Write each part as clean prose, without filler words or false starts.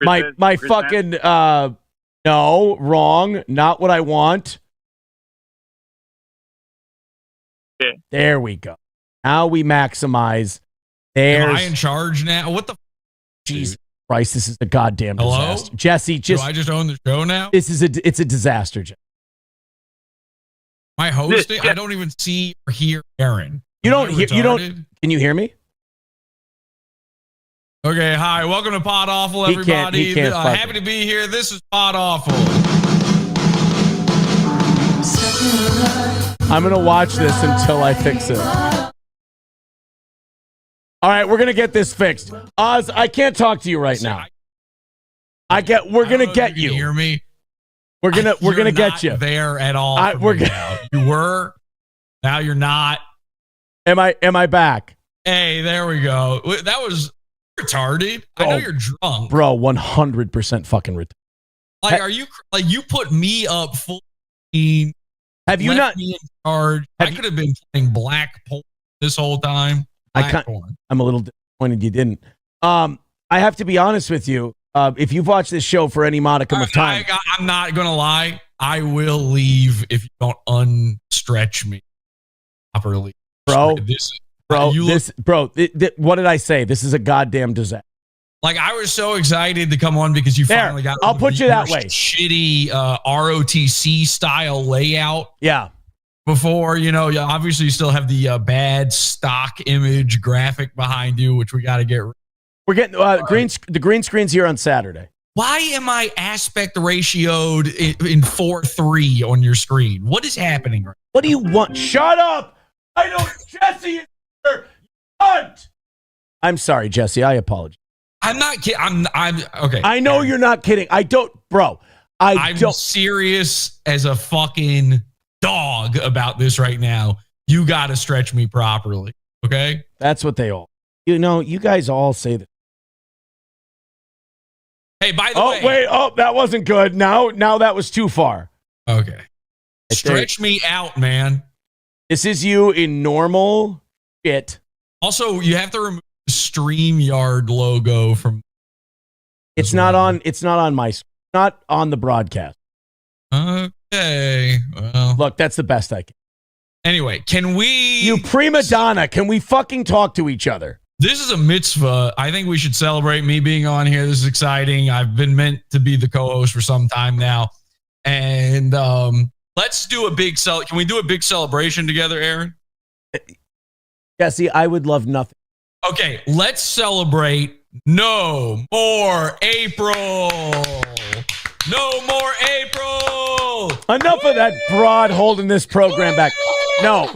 My fucking no, wrong, not what I want. Okay. There we go. Now we maximize. Am I in charge now? What the? Jesus Christ, this is a goddamn disaster. Jesse, do I just own the show now? It's a disaster, Jesse. My hosting, I don't even see or hear Aaron. You don't. Can you hear me? Okay, hi. Welcome to PodAwful, everybody. He can't happy to be here. This is PodAwful. I'm going to watch this until I fix it. All right, we're going to get this fixed. Oz, I can't talk to you right now. We're going to get you. Hear me? We're going to get you. There at all. You were. Now you're not. Am I back? Hey, there we go. That was retarded. I know you're drunk. Bro, 100% fucking retarded. Like, are you like you put me up full team? Have you not me in charge? I could have been playing black porn this whole time. I'm a little disappointed you didn't. I have to be honest with you. If you've watched this show for any modicum of time, I'm not gonna lie. I will leave if you don't unstretch me properly, bro. What did I say? This is a goddamn disaster. Like, I was so excited to come on because you finally got. I'll put you that way. Shitty ROTC style layout. Yeah. Before, obviously you still have the bad stock image graphic behind you, which we got to get. We're getting the green screen's here on Saturday. Why am I aspect ratioed in 4:3 on your screen? What is happening? What do you want? Shut up! I don't, Jesse. Cunt. I'm sorry, Jesse. I apologize. I'm not kidding. I'm okay. I know you're not kidding. I don't, bro. I'm serious as a fucking dog about this right now. You got to stretch me properly. Okay. That's what they all. You guys all say that. Hey, by the way. Wait. Oh, that wasn't good. Now that was too far. Okay. Stretch me out, man. This is you in normal shit. Also, you have to remove the StreamYard logo from. It's not on my. Not on the broadcast. Okay. Well, look, that's the best I can. Anyway, can we? You prima donna. Can we fucking talk to each other? This is a mitzvah. I think we should celebrate me being on here. This is exciting. I've been meant to be the co-host for some time now, and let's do a big Can we do a big celebration together, Aaron? Jesse, I would love nothing. Okay, let's celebrate No More April. No more April. Enough of that broad holding this program back. No,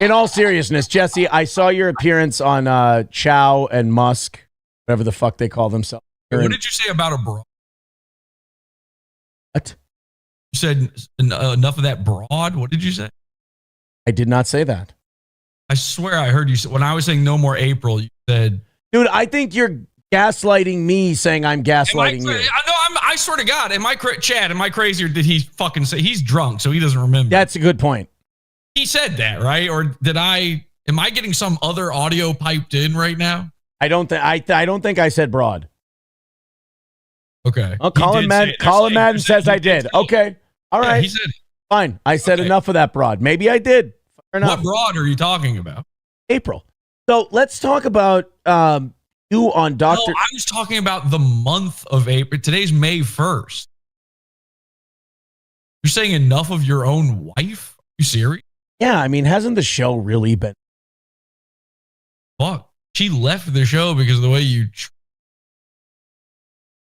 in all seriousness, Jesse, I saw your appearance on Chow and Musk, whatever the fuck they call themselves. What did you say about a broad? What? You said enough of that broad? What did you say? I did not say that. I swear I heard you say, when I was saying no more April, you said... Dude, I think you're gaslighting me saying I'm gaslighting you. I swear to God, Chad, am I crazy or did he fucking say... He's drunk, so he doesn't remember. That's a good point. He said that, right? Or am I getting some other audio piped in right now? I don't think I said broad. Okay. Oh, Colin Madden says I did. Okay. All right. He said it. Fine. I said enough of that broad. Maybe I did. Fair enough. What broad are you talking about? April. So let's talk about you on Dr. No, I was talking about the month of April. Today's May 1st. You're saying enough of your own wife? Are you serious? Yeah, I mean, hasn't the show really been? Fuck. She left the show because of the way you.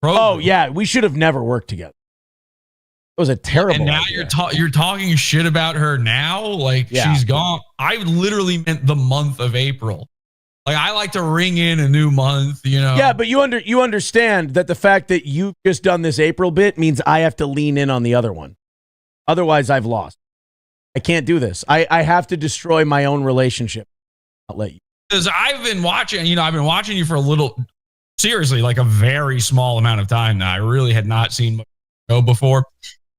Yeah, we should have never worked together. It was a terrible. And now idea. you're talking shit about her now, like she's gone. I literally meant the month of April. Like, I like to ring in a new month, Yeah, but you understand that the fact that you've just done this April bit means I have to lean in on the other one. Otherwise, I've lost. I can't do this. I have to destroy my own relationship. I'll let you. Because I've been watching you for a little, seriously, like a very small amount of time now. I really had not seen much show before.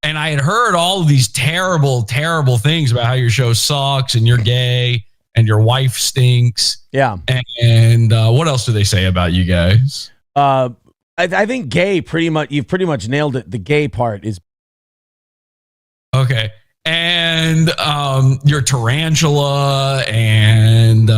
And I had heard all of these terrible, terrible things about how your show sucks and you're gay and your wife stinks. Yeah. And what else do they say about you guys? I think gay you've pretty much nailed it. The gay part is okay. And your tarantula and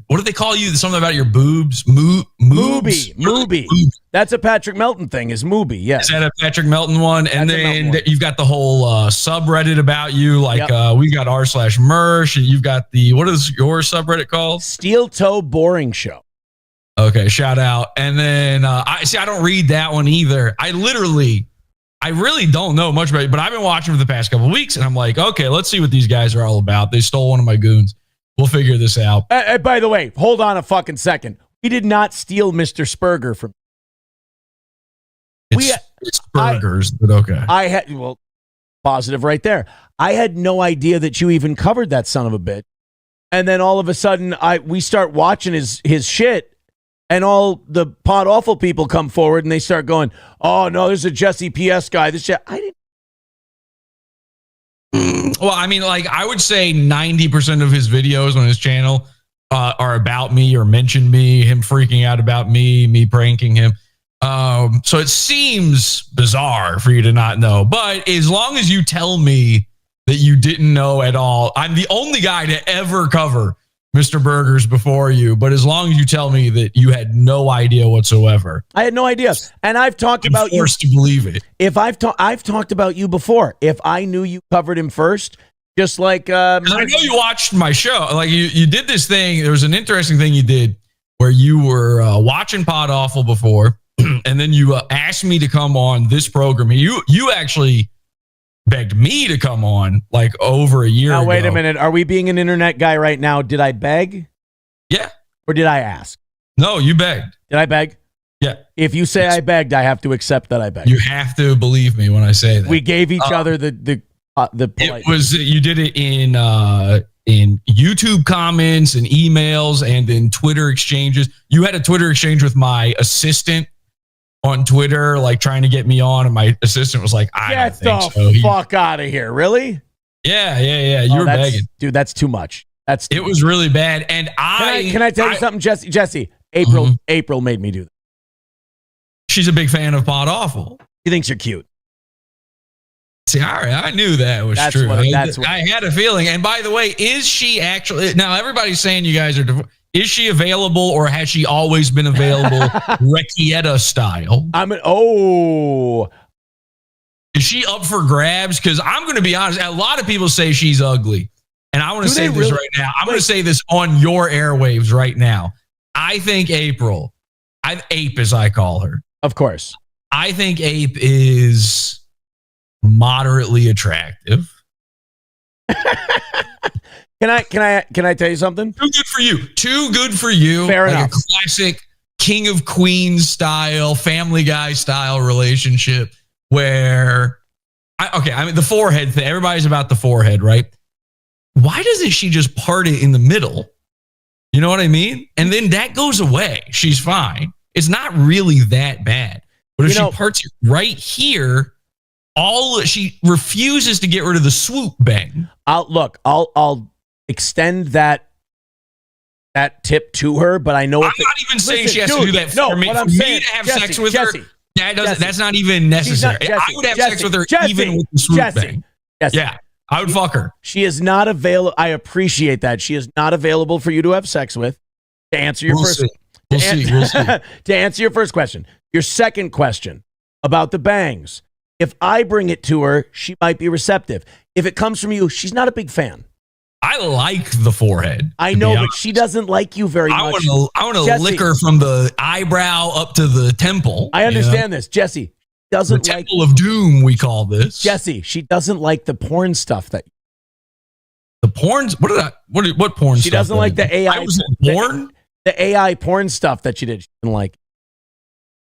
what do they call you? Something about your boobs? Mooby. That's a Patrick Melton thing. Is Mooby? Yeah. Is that a Patrick Melton one? And then you've got the whole subreddit about you. Like we got r/Mersh, and you've got what is your subreddit called? Steel Toe Boring Show. Okay, shout out. And then I don't read that one either. I really don't know much about it, but I've been watching for the past couple of weeks, and I'm like, okay, let's see what these guys are all about. They stole one of my goons. We'll figure this out. By the way, hold on a fucking second. We did not steal Mr. Spurger from. It's burgers, but okay. Positive right there. I had no idea that you even covered that son of a bitch, and then all of a sudden, we start watching his shit. And all the PodAwful people come forward and they start going, "Oh no, there's a Jesse PS guy." This shit, I didn't. Well, I mean, like I would say 90% of his videos on his channel are about me or mention me, him freaking out about me pranking him. So it seems bizarre for you to not know. But as long as you tell me that you didn't know at all, I'm the only guy to ever cover Mr. Burgers before you, but as long as you tell me that you had no idea whatsoever. I had no idea. And I've talked about you. I'm forced to believe it. If I've talked about you before. If I knew you covered him first, just like... I know you watched my show. Like you did this thing. There was an interesting thing you did where you were watching PodAwful before, and then you asked me to come on this program. You actually begged me to come on like over a year ago. Now, wait a minute. Are we being an internet guy right now? Did I beg? Yeah. Or did I ask? No, you begged. Did I beg? Yeah. If you say I begged, I have to accept that I begged. You have to believe me when I say that. We gave each other the polite. It was you did it in YouTube comments and emails and in Twitter exchanges. You had a Twitter exchange with my assistant on Twitter, like trying to get me on, and my assistant was like, "I don't think so." Get the fuck out of here! Really? Yeah. You were begging, dude. That's too much. It was really bad. And can I tell you something, Jesse? Jesse, April made me do that. She's a big fan of PodAwful. She thinks you're cute. See, I knew that was true. I had a feeling. And by the way, is she actually? Now everybody's saying you guys are divorced. Is she available, or has she always been available, Rekieta style? Is she up for grabs? Because I'm going to be honest, a lot of people say she's ugly. And I want to say this right now. I'm going to say this on your airwaves right now. I think April, Ape as I call her. Of course. I think Ape is moderately attractive. Can I tell you something? Too good for you. Too good for you. Fair enough. A classic King of Queens style, Family Guy style relationship where, the forehead thing. Everybody's about the forehead, right? Why doesn't she just part it in the middle? You know what I mean? And then that goes away. She's fine. It's not really that bad. But if she parts it right here, she refuses to get rid of the swoop bang. I'll extend that tip to her, but I know I'm not even saying she has to do that for me. For me to have sex with her, that's not even necessary. I would have sex with her even with the swoop bang. Yeah, I would fuck her. She is not available. I appreciate that. She is not available for you to have sex with. To answer your first, we'll see. To answer your first question, your second question about the bangs. If I bring it to her, she might be receptive. If it comes from you, she's not a big fan. I like the forehead. I know, but she doesn't like you very much. I want to lick her from the eyebrow up to the temple. I understand this. Jesse doesn't like... Temple of Doom, we call this. Jesse, she doesn't like the porn stuff that... The porns? What porn stuff? She doesn't like the AI... I was in porn? The AI porn stuff that she did. She didn't like.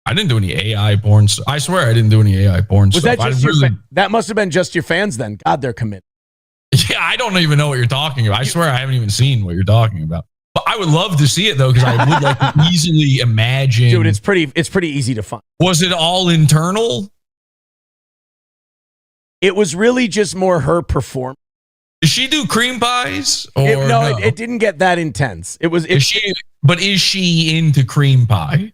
I didn't do any AI porn stuff. I swear I didn't do any AI porn stuff. That just that must have been just your fans then. God, they're committed. Yeah, I don't even know what you're talking about. I swear I haven't even seen what you're talking about. But I would love to see it though, because I would like to easily imagine. Dude, it's pretty easy to find. Was it all internal? It was really just more her performance. Did she do cream pies? It didn't get that intense. Is she into cream pie?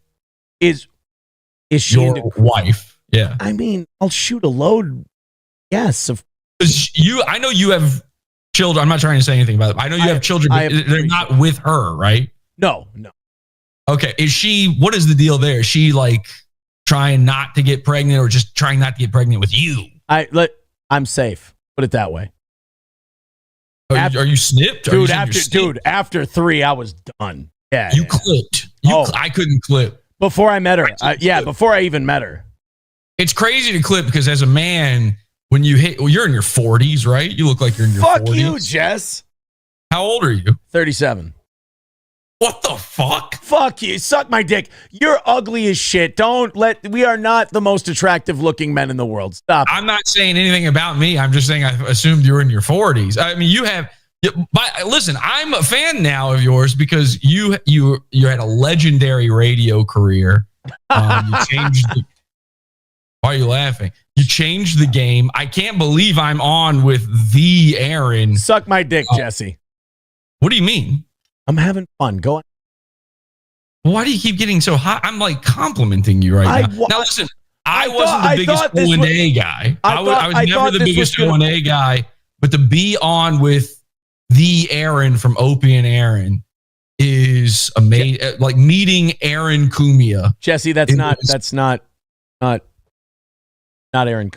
Is she your into wife? Yeah. I mean, I'll shoot a load. Your wife. Yeah. I mean, I'll shoot a load. Yes. I know you have children. I'm not trying to say anything about it. I know you have children, but they're not with her, right? No. Okay. What is the deal there? Is she like trying not to get pregnant or just trying not to get pregnant with you? I'm safe. Put it that way. Are you snipped? After 3, I was done. Yeah. You clipped. I couldn't clip. Before I met her. Before I even met her. It's crazy to clip because as a man, when you you're in your 40s, right? You look like you're in your 40s. Fuck you, Jess. How old are you? 37. What the fuck? Fuck you. Suck my dick. You're ugly as shit. We are not the most attractive looking men in the world. Stop. I'm not saying anything about me. I'm just saying I assumed you were in your 40s. I mean, listen, I'm a fan now of yours because you had a legendary radio career. You changed why are you laughing? You changed the game. I can't believe I'm on with the Aaron. Suck my dick, Jesse. What do you mean? I'm having fun. Go on. Why do you keep getting so hot? I'm like complimenting you right now. Now listen, I wasn't the biggest O&A guy. I was never the biggest O&A guy, but to be on with the Aaron from Opie and Aaron is amazing. Like meeting Aaron Cumia. Jesse, that's not Aaron.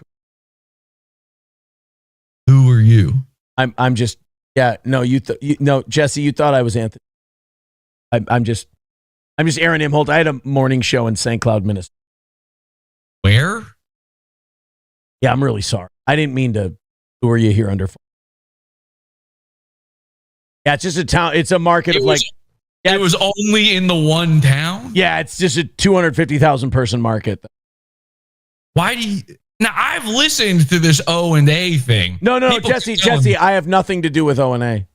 Who are you? I'm just Jesse, you thought I was Anthony. I'm just Aaron Imholte. I had a morning show in St. Cloud, Minnesota. Where? Yeah, I'm really sorry. I didn't mean to lure you here under. Yeah, it's just a town. It's a market of it was only in the one town? Yeah, it's just a 250,000 person market. Why do you? Now, I've listened to this O&A thing. No, Jesse, I have nothing to do with O&A.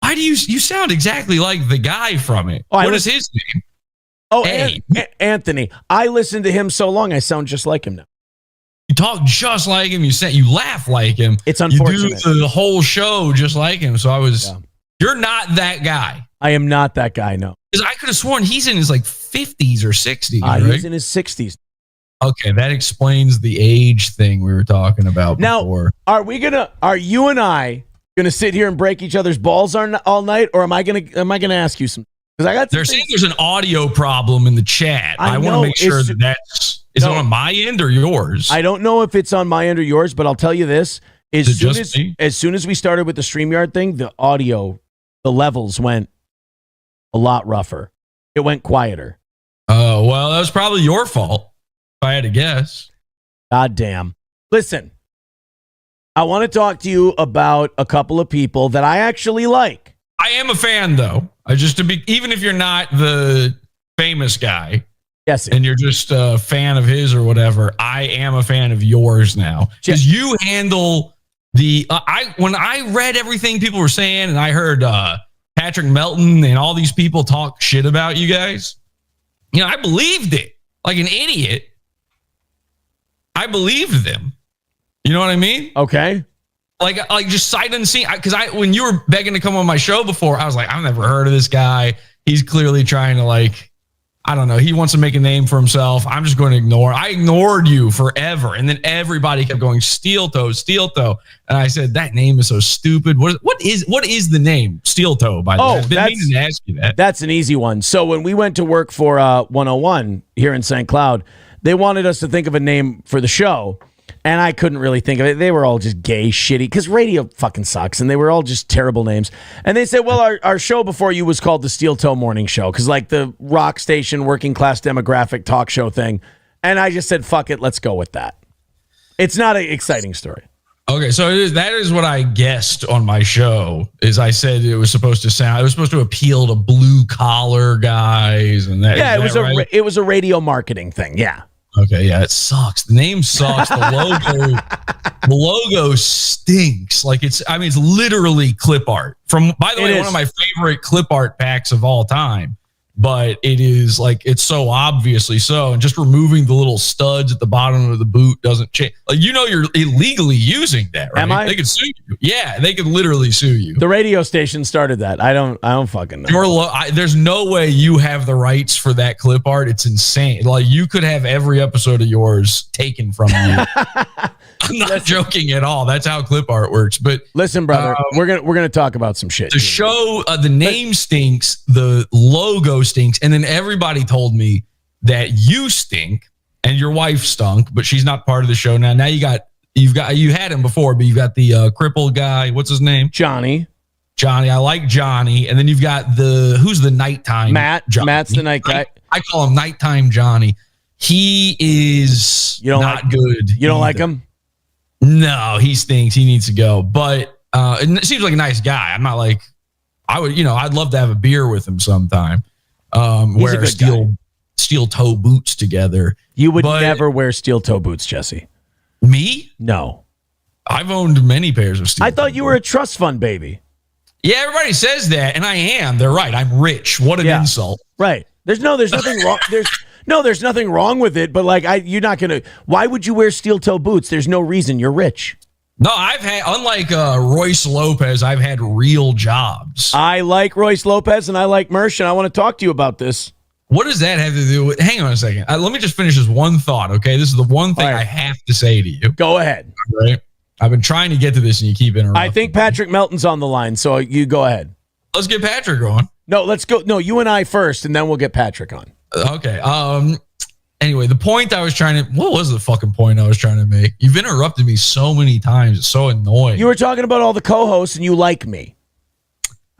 Why do you sound exactly like the guy from it? What is his name? Oh, Anthony. I listened to him so long, I sound just like him now. You talk just like him. You laugh like him. It's unfortunate. You do the whole show just like him. So you're not that guy. I am not that guy, no. Because I could have sworn he's in his 50s or 60s, right? He's in his 60s. Okay, that explains the age thing we were talking about before. Now, are you and I gonna sit here and break each other's balls all night, or am I gonna ask you some? Because they're saying there's an audio problem in the chat. I want to make sure is it on my end or yours? I don't know if it's on my end or yours, but I'll tell you this: as soon as we started with the StreamYard thing, the audio, the levels went a lot rougher. It went quieter. Oh well, that was probably your fault. If I had to guess. God damn. Listen, I want to talk to you about a couple of people that I actually like. I am a fan, though. Even if you're not the famous guy, yes, and you're just a fan of his or whatever, I am a fan of yours now because you handle when I read everything people were saying, and I heard Patrick Melton and all these people talk shit about you guys. I believed it like an idiot. I believed them. You know what I mean? Okay. Like just sight unseen. Because when you were begging to come on my show before, I was like, I've never heard of this guy. He's clearly trying to I don't know. He wants to make a name for himself. I'm just going to ignore. I ignored you forever, and then everybody kept going Steel Toe, and I said that name is so stupid. What is the name Steel Toe? By the way, I've been meaning to ask you that. That's an easy one. So when we went to work for 101 here in St. Cloud, they wanted us to think of a name for the show, and I couldn't really think of it. They were all just gay, shitty, because radio fucking sucks, and they were all just terrible names. And they said, well, our show before you was called the Steel Toe Morning Show, because the rock station, working class demographic talk show thing. And I just said, fuck it, let's go with that. It's not an exciting story. Okay, so that is what I guessed on my show. Is I said it was supposed to appeal to blue collar guys, and that. Yeah, it was a radio marketing thing. Yeah. Okay, yeah, it sucks. The name sucks. The logo stinks. It's literally clip art. By the way, one of my favorite clip art packs of all time. but it is like it's so obviously so, and just removing the little studs at the bottom of the boot doesn't change. Like you're illegally using that, right? Am I? They could sue you. Yeah, they could literally sue you. The radio station started that. I don't fucking know. There's no way you have the rights for that clip art. It's insane. Like you could have every episode of yours taken from you. I'm not joking at all. That's how clip art works. But listen, brother, we're gonna talk about some shit. The show, the name stinks, the logo stinks, and then everybody told me that you stink and your wife stunk, but she's not part of the show now. Now you had him before, but you've got the crippled guy. What's his name? Johnny. I like Johnny, and then you've got who's the nighttime Matt. Johnny. Matt's the night guy. I call him nighttime Johnny. He is not good. You don't like him? No, he stinks. He needs to go. But it seems like a nice guy. I'm not like I'd love to have a beer with him sometime. Wear steel toe boots together. You would never wear steel toe boots, Jesse. Me? No. I've owned many pairs of steel. I thought you were a trust fund baby. Yeah, everybody says that, and I am. They're right. I'm rich. What an insult. Right. There's nothing wrong. There's nothing wrong with it, but you're not gonna. Why would you wear steel toe boots? There's no reason. You're rich. No, I've had, unlike Royce Lopez, I've had real jobs. I like Royce Lopez and I like Mersh, and I want to talk to you about this. What does that have to do with? Hang on a second. Let me just finish this one thought. Okay, this is the one thing I have to say to you. Go ahead. All right. I've been trying to get to this, and you keep interrupting. I think Patrick Melton's on the line, so you go ahead. Let's get Patrick on. No, let's go. No, you and I first, and then we'll get Patrick on. Okay. Anyway, the point I was trying to. What was the fucking point I was trying to make? You've interrupted me so many times. It's so annoying. You were talking about all the co-hosts, and you like me.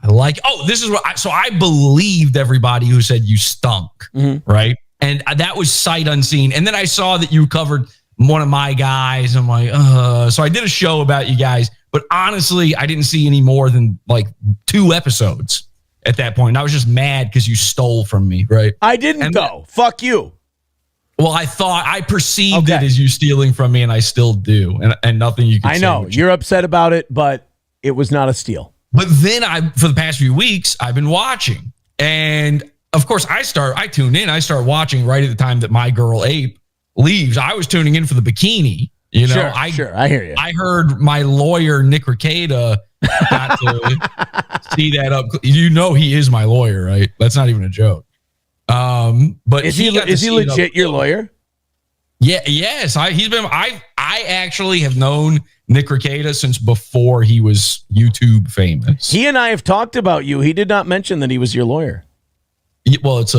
This is what. So I believed everybody who said you stunk, right? And that was sight unseen. And then I saw that you covered one of my guys. I'm like, so I did a show about you guys, but honestly, I didn't see any more than like 2 episodes at that point. And I was just mad because you stole from me, right? I didn't though. Fuck you. Well, I perceived it as you stealing from me, and I still do, and nothing you can say. I know you're upset about it, but it was not a steal. But then for the past few weeks, I've been watching, and of course, I tune in, I start watching right at the time that my girl Ape leaves. I was tuning in for the bikini. Sure, I hear you. I heard my lawyer Nick Ricada got to see that up. He is my lawyer, right? That's not even a joke. But is he legit your lawyer? Yeah, yes. I actually have known Nick Ricada since before he was YouTube famous. He and I have talked about you. He did not mention that he was your lawyer. Well, it's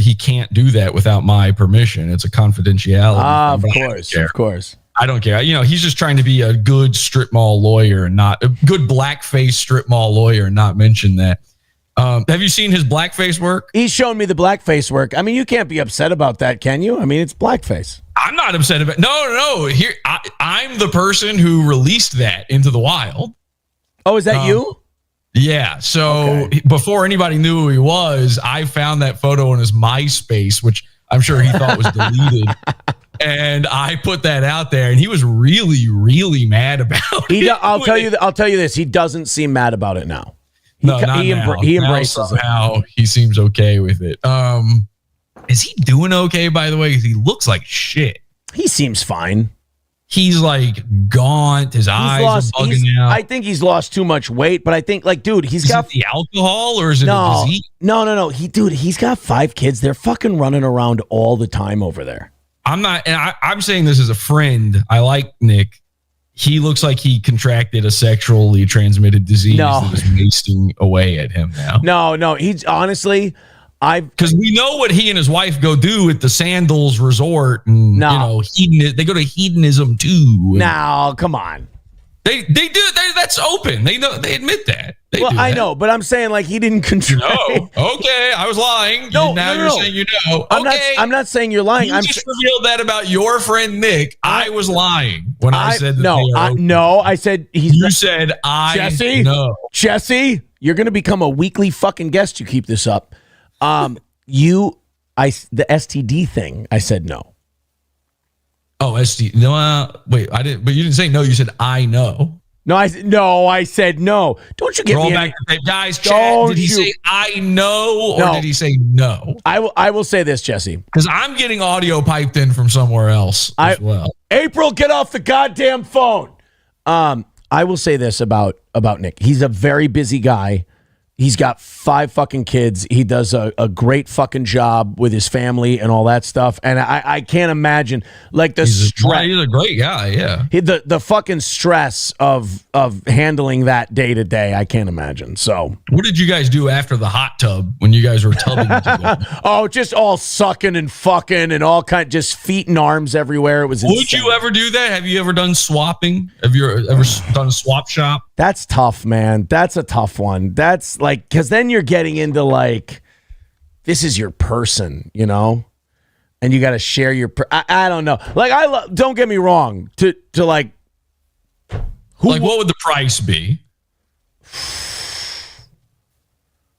he can't do that without my permission. It's a confidentiality. Of course. I don't care. He's just trying to be a good strip mall lawyer and not a good blackface strip mall lawyer and not mention that. Have you seen his blackface work? He's shown me the blackface work. I mean, you can't be upset about that, can you? I mean, it's blackface. I'm not upset about it. No. Here, I'm the person who released that into the wild. Oh, is that you? Yeah. So before anybody knew who he was, I found that photo in his MySpace, which I'm sure he thought was deleted. And I put that out there, and he was really, really mad about it. I'll tell you this. He doesn't seem mad about it now. He embraces it. Somehow he seems okay with it. Is he doing okay, by the way? Because he looks like shit. He seems fine. He's like gaunt. His eyes are bugging out. I think he's lost too much weight, but I think dude, is it the alcohol or is it a disease? No. He's got 5 kids. They're fucking running around all the time over there. I'm saying this as a friend. I like Nick. He looks like he contracted a sexually transmitted disease that is wasting away at him now. No. He's honestly, because we know what he and his wife go do at the Sandals Resort, and they go to hedonism too. No, come on. They do. That's open. They know. They admit that. I know, but I'm saying he didn't control. No, okay, I was lying. No, you're saying you know. Okay, I'm not saying you're lying. You just revealed that about your friend Nick. I was lying when I said that. No, I said he's. You said Jesse. No, Jesse, you're gonna become a weekly fucking guest. You keep this up. The STD thing. I said no. Oh, STD. No, wait, I didn't. But you didn't say no. You said I know. No, I said no. Don't you get Roll me back the tape. Guys, chat, did he say I know or did he say no? I will say this, Jesse. Because I'm getting audio piped in from somewhere else as well. April, get off the goddamn phone. I will say this about Nick. He's a very busy guy. He's got 5 fucking kids. He does a great fucking job with his family and all that stuff. And I can't imagine like the stress. He's a great guy, yeah. The fucking stress of handling that day to day. I can't imagine. So, what did you guys do after the hot tub when you guys were tubbing together? Oh, just all sucking and fucking and all just feet and arms everywhere. It was insane. Would you ever do that? Have you ever done swapping? Have you ever done a swap shop? That's tough, man. That's a tough one. That's like, because then you're getting into like, this is your person, you know, and you got to share your. I don't know. Like don't get me wrong. To like, what would the price be?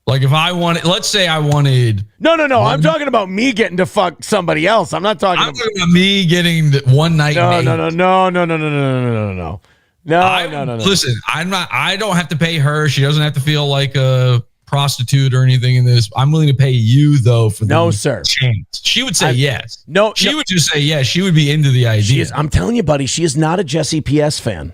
Like if I wanted, let's say I wanted. No. I'm talking about me getting to fuck somebody else. I'm not talking. I'm talking about me getting one night. No. No. Listen, I don't have to pay her. She doesn't have to feel like a prostitute or anything in this. I'm willing to pay you though for the chance. She would say yes. No, she would just say yes. She would be into the idea. I'm telling you, buddy, she is not a Jesse PS fan.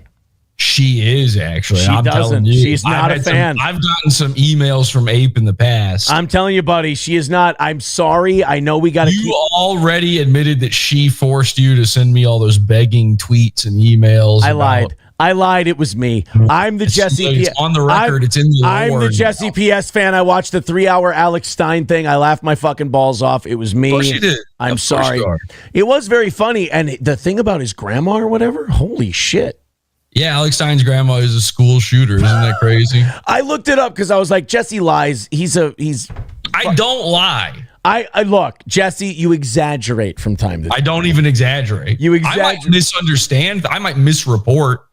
She is actually. I'm telling you, she's not a fan. I've gotten some emails from Ape in the past. I'm telling you, buddy, she is not. I'm sorry. I know we got to. You already admitted that she forced you to send me all those begging tweets and emails. I lied. It was me. I'm the Jesse. It's on the record. It's in the lore. I'm the Jesse PS fan. I watched the 3-hour Alex Stein thing. I laughed my fucking balls off. It was me. Of course you did. I'm sorry. It was very funny. And the thing about his grandma or whatever, holy shit. Yeah, Alex Stein's grandma is a school shooter. Isn't that crazy? I looked it up because I was like, Jesse lies. I don't lie. I look, Jesse, you exaggerate from time to time. I don't even exaggerate. You exaggerate. I might misunderstand. I might misreport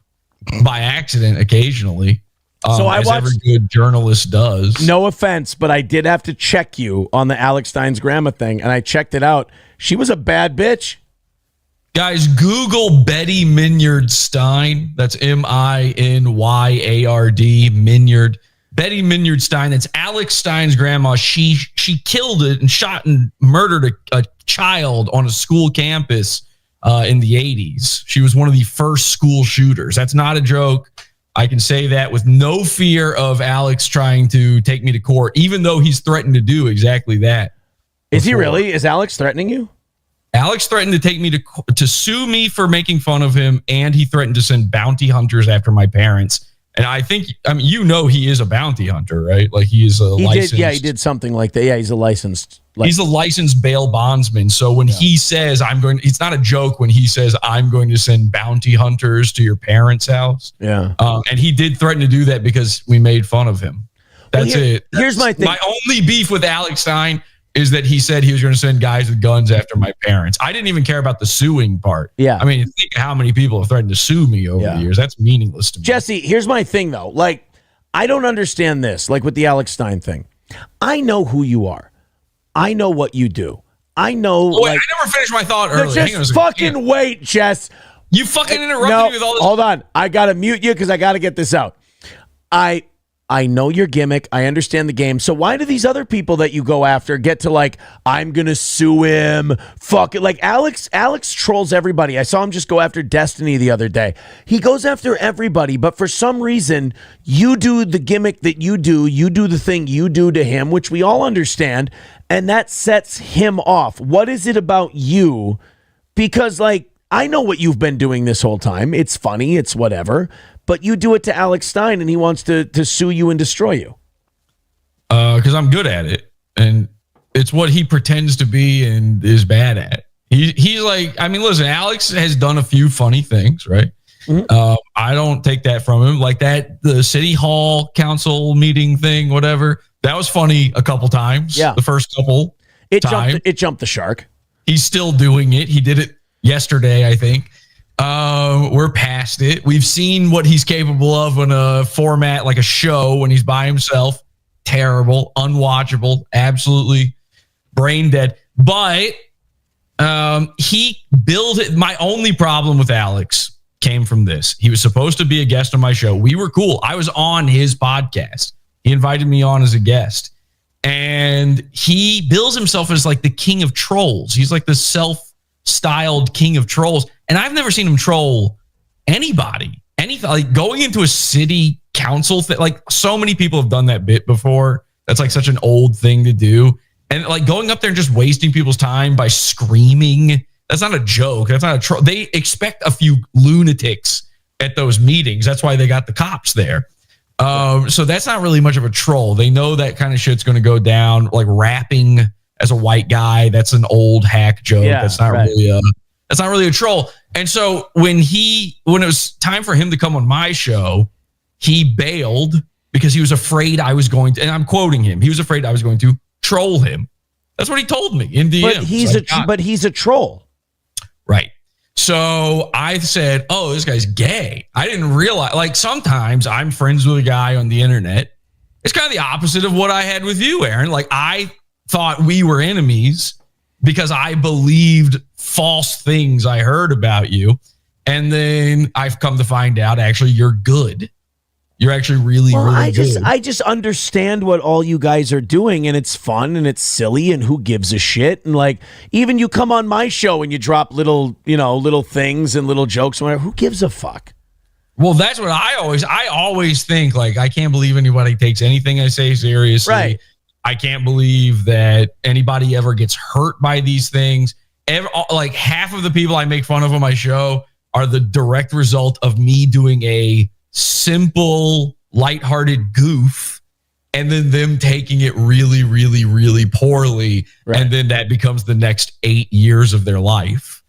by accident occasionally. So I watched, every good journalist does. No offense, but I did have to check you on the Alex Stein's grandma thing, and I checked it out. She was a bad bitch. Guys, Google Betty Minyard Stein. That's Minyard, Minyard. Betty Minyard Stein. That's Alex Stein's grandma. She killed it and shot and murdered a child on a school campus in the 80s. She was one of the first school shooters. That's not a joke. I can say that with no fear of Alex trying to take me to court, even though he's threatened to do exactly that. Is he really? Is Alex threatening you? Alex threatened to take me to sue me for making fun of him, and he threatened to send bounty hunters after my parents. And I think, he is a bounty hunter, right? Like he is a licensed. He did something like that. Yeah, he's a licensed. He's a licensed bail bondsman. So when he says it's not a joke when he says I'm going to send bounty hunters to your parents' house. Yeah. And he did threaten to do that because we made fun of him. That's it. Here's my thing. My only beef with Alex Stein is that he said he was going to send guys with guns after my parents. I didn't even care about the suing part. Yeah. I mean, think of how many people have threatened to sue me over the years. That's meaningless to me. Jesse, here's my thing, though. Like, I don't understand this, like with the Alex Stein thing. I know who you are. I know what you do. I know. Wait, I never finished my thought earlier. Just fucking wait, Jess. You fucking interrupted me with all this. Hold on. I got to mute you because I got to get this out. I know your gimmick. I understand the game. So why do these other people that you go after get to like, I'm going to sue him? Fuck it. Like Alex trolls everybody. I saw him just go after Destiny the other day. He goes after everybody, but for some reason, you do the gimmick that you do the thing you do to him, which we all understand, and that sets him off. What is it about you? Because like, I know what you've been doing this whole time. It's funny. It's whatever. But you do it to Alex Stein, and he wants to sue you and destroy you. Because I'm good at it, and it's what he pretends to be and is bad at. He's like, listen, Alex has done a few funny things, right? Mm-hmm. I don't take that from him. Like the city hall council meeting thing, whatever. That was funny a couple times. Yeah, the first couple times. It jumped the shark. He's still doing it. He did it yesterday, I think. We're past it. We've seen what he's capable of in a format like a show when he's by himself. Terrible, unwatchable, absolutely brain dead. But he built it. My only problem with Alex came from this. He was supposed to be a guest on my show. We were cool. I was on his podcast. He invited me on as a guest. And he bills himself as like the king of trolls. He's like the self-styled king of trolls. And I've never seen him troll anybody. Anything, like going into a city council thing. Like so many people have done that bit before. That's like such an old thing to do. And like going up there and just wasting people's time by screaming. That's not a joke. That's not a troll. They expect a few lunatics at those meetings. That's why they got the cops there. So that's not really much of a troll. They know that kind of shit's going to go down. Like rapping as a white guy, that's an old hack joke. Yeah, that's not really a troll. And so when it was time for him to come on my show, he bailed because he was afraid I was going to, and I'm quoting him, he was afraid I was going to troll him. That's what he told me in DM. But he's a troll. Right. So I said, oh, this guy's gay. I didn't realize, like sometimes I'm friends with a guy on the internet. It's kind of the opposite of what I had with you, Aaron. Like I thought we were enemies because I believed false things I heard about you. And then I've come to find out, actually, you're good. You're actually really good. I just understand what all you guys are doing, and it's fun and it's silly, and who gives a shit? And like, even you come on my show and you drop little things and little jokes and whatever. Who gives a fuck? Well, that's what I always think. Like, I can't believe anybody takes anything I say seriously. Right. I can't believe that anybody ever gets hurt by these things. Like half of the people I make fun of on my show are the direct result of me doing a simple, lighthearted goof, and then them taking it really, really, really poorly, right. And then that becomes the next 8 years of their life.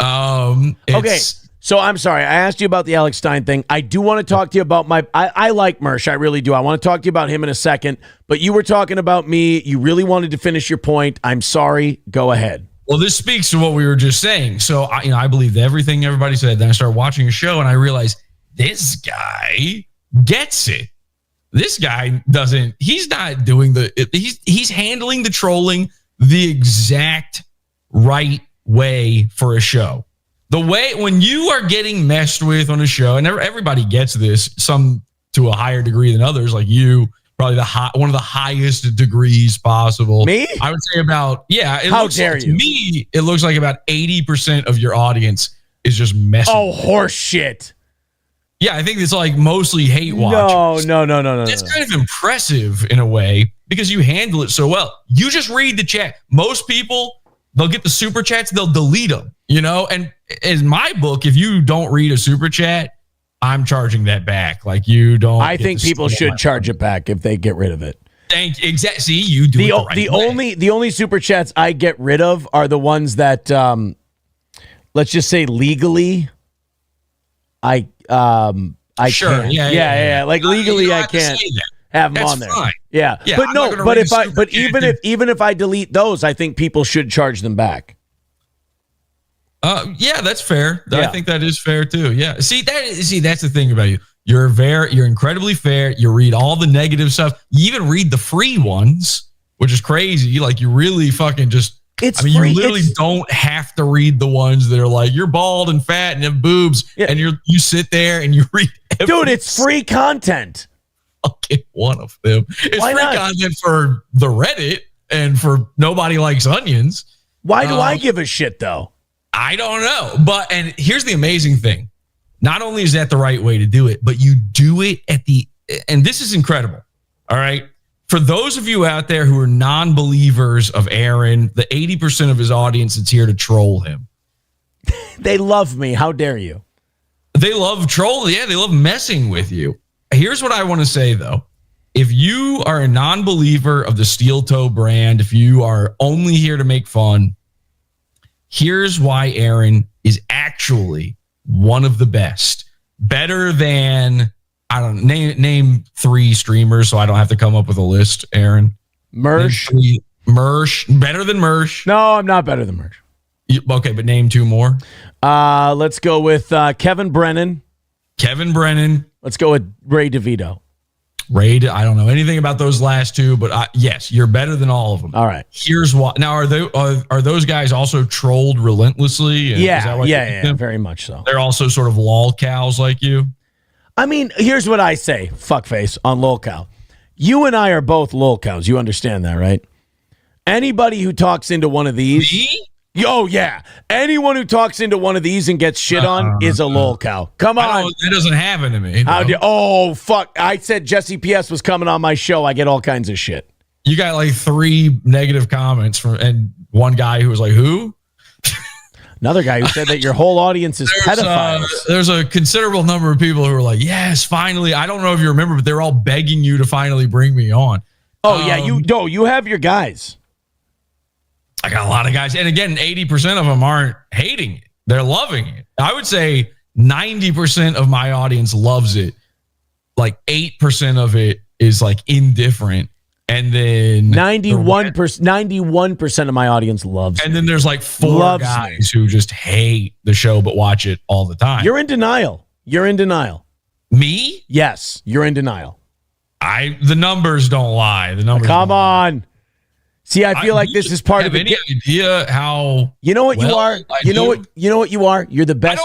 Okay, so I'm sorry. I asked you about the Alex Stein thing. I do want to talk to you about I like Mersh. I really do. I want to talk to you about him in a second. But you were talking about me. You really wanted to finish your point. I'm sorry. Go ahead. Well, this speaks to what we were just saying. So, I believed everything everybody said. Then I started watching your show, and I realized this guy gets it. This guy doesn't. He's not doing he's handling the trolling the exact right way for a show. The way when you are getting messed with on a show, and everybody gets this, some to a higher degree than others, like you, probably one of the highest degrees possible. Me? I would say about, yeah. How dare you? To me, it looks like about 80% of your audience is just messing. Oh, horse shit. Yeah, I think it's like mostly hate watchers. No. That's kind of impressive in a way because you handle it so well. You just read the chat. Most people, they'll get the super chats, they'll delete them, And in my book, if you don't read a super chat, I'm charging that back. Like you don't. I think people should charge it back if they get rid of it. Exactly. See, you do it the right way. The only super chats I get rid of are the ones that, let's just say legally, I sure. can't. Yeah. Like legally, I can't have them on there. Fine. Yeah. But even if I delete those, I think people should charge them back. Yeah, that's fair. Yeah. I think that is fair too. Yeah. See, that's the thing about you. You're incredibly fair. You read all the negative stuff. You even read the free ones, which is crazy. Like you really fucking just. You literally don't have to read the ones that are like you're bald and fat and have boobs, and you sit there and you read. Dude, it's free content. I'll get one of them. It's Why free not? Content for the Reddit and for nobody likes onions. Why do I give a shit though? I don't know. And here's the amazing thing. Not only is that the right way to do it, but you do it and this is incredible. All right. For those of you out there who are non-believers of Aaron, the 80% of his audience is here to troll him. They love me. How dare you? They love trolling. Yeah, they love messing with you. Here's what I want to say, though. If you are a non-believer of the steel toe brand, if you are only here to make fun, here's why Aaron is actually one of the best. Better than... I don't know, name 3 streamers so I don't have to come up with a list, Aaron. Mersh. Better than Mersh. No, I'm not better than Mersh. Okay, but name 2 more. Let's go with Kevin Brennan. Kevin Brennan. Let's go with Ray DeVito. rated. I don't know anything about those last two, but yes, you're better than all of them. All right. Here's why. Now, are those guys also trolled relentlessly? Yeah, very much so. They're also sort of lol cows like you. I mean, here's what I say, fuckface, on lol cow. You and I are both lol cows. You understand that, right? Anybody who talks into one of these. Me? Oh, yeah. Anyone who talks into one of these and gets shit on is a lol cow. Come on. That doesn't happen to me. Oh, fuck. I said Jesse P.S. was coming on my show. I get all kinds of shit. You got like 3 negative comments and one guy who was like, who? Another guy who said that your whole audience is pedophiles. There's a considerable number of people who are like, yes, finally. I don't know if you remember, but they're all begging you to finally bring me on. Oh, yeah. You have your guys. I got a lot of guys. And again, 80% of them aren't hating it. They're loving it. I would say 90% of my audience loves it. Like 8% of it is like indifferent. And then 91% of my audience loves it. And then there's like 4 guys who just hate the show but watch it all the time. You're in denial. Me? Yes, you're in denial. The numbers don't lie. The numbers. Come on. See, I feel like this is part of it. Any idea how? You know what you are. You know what you are. You're the best.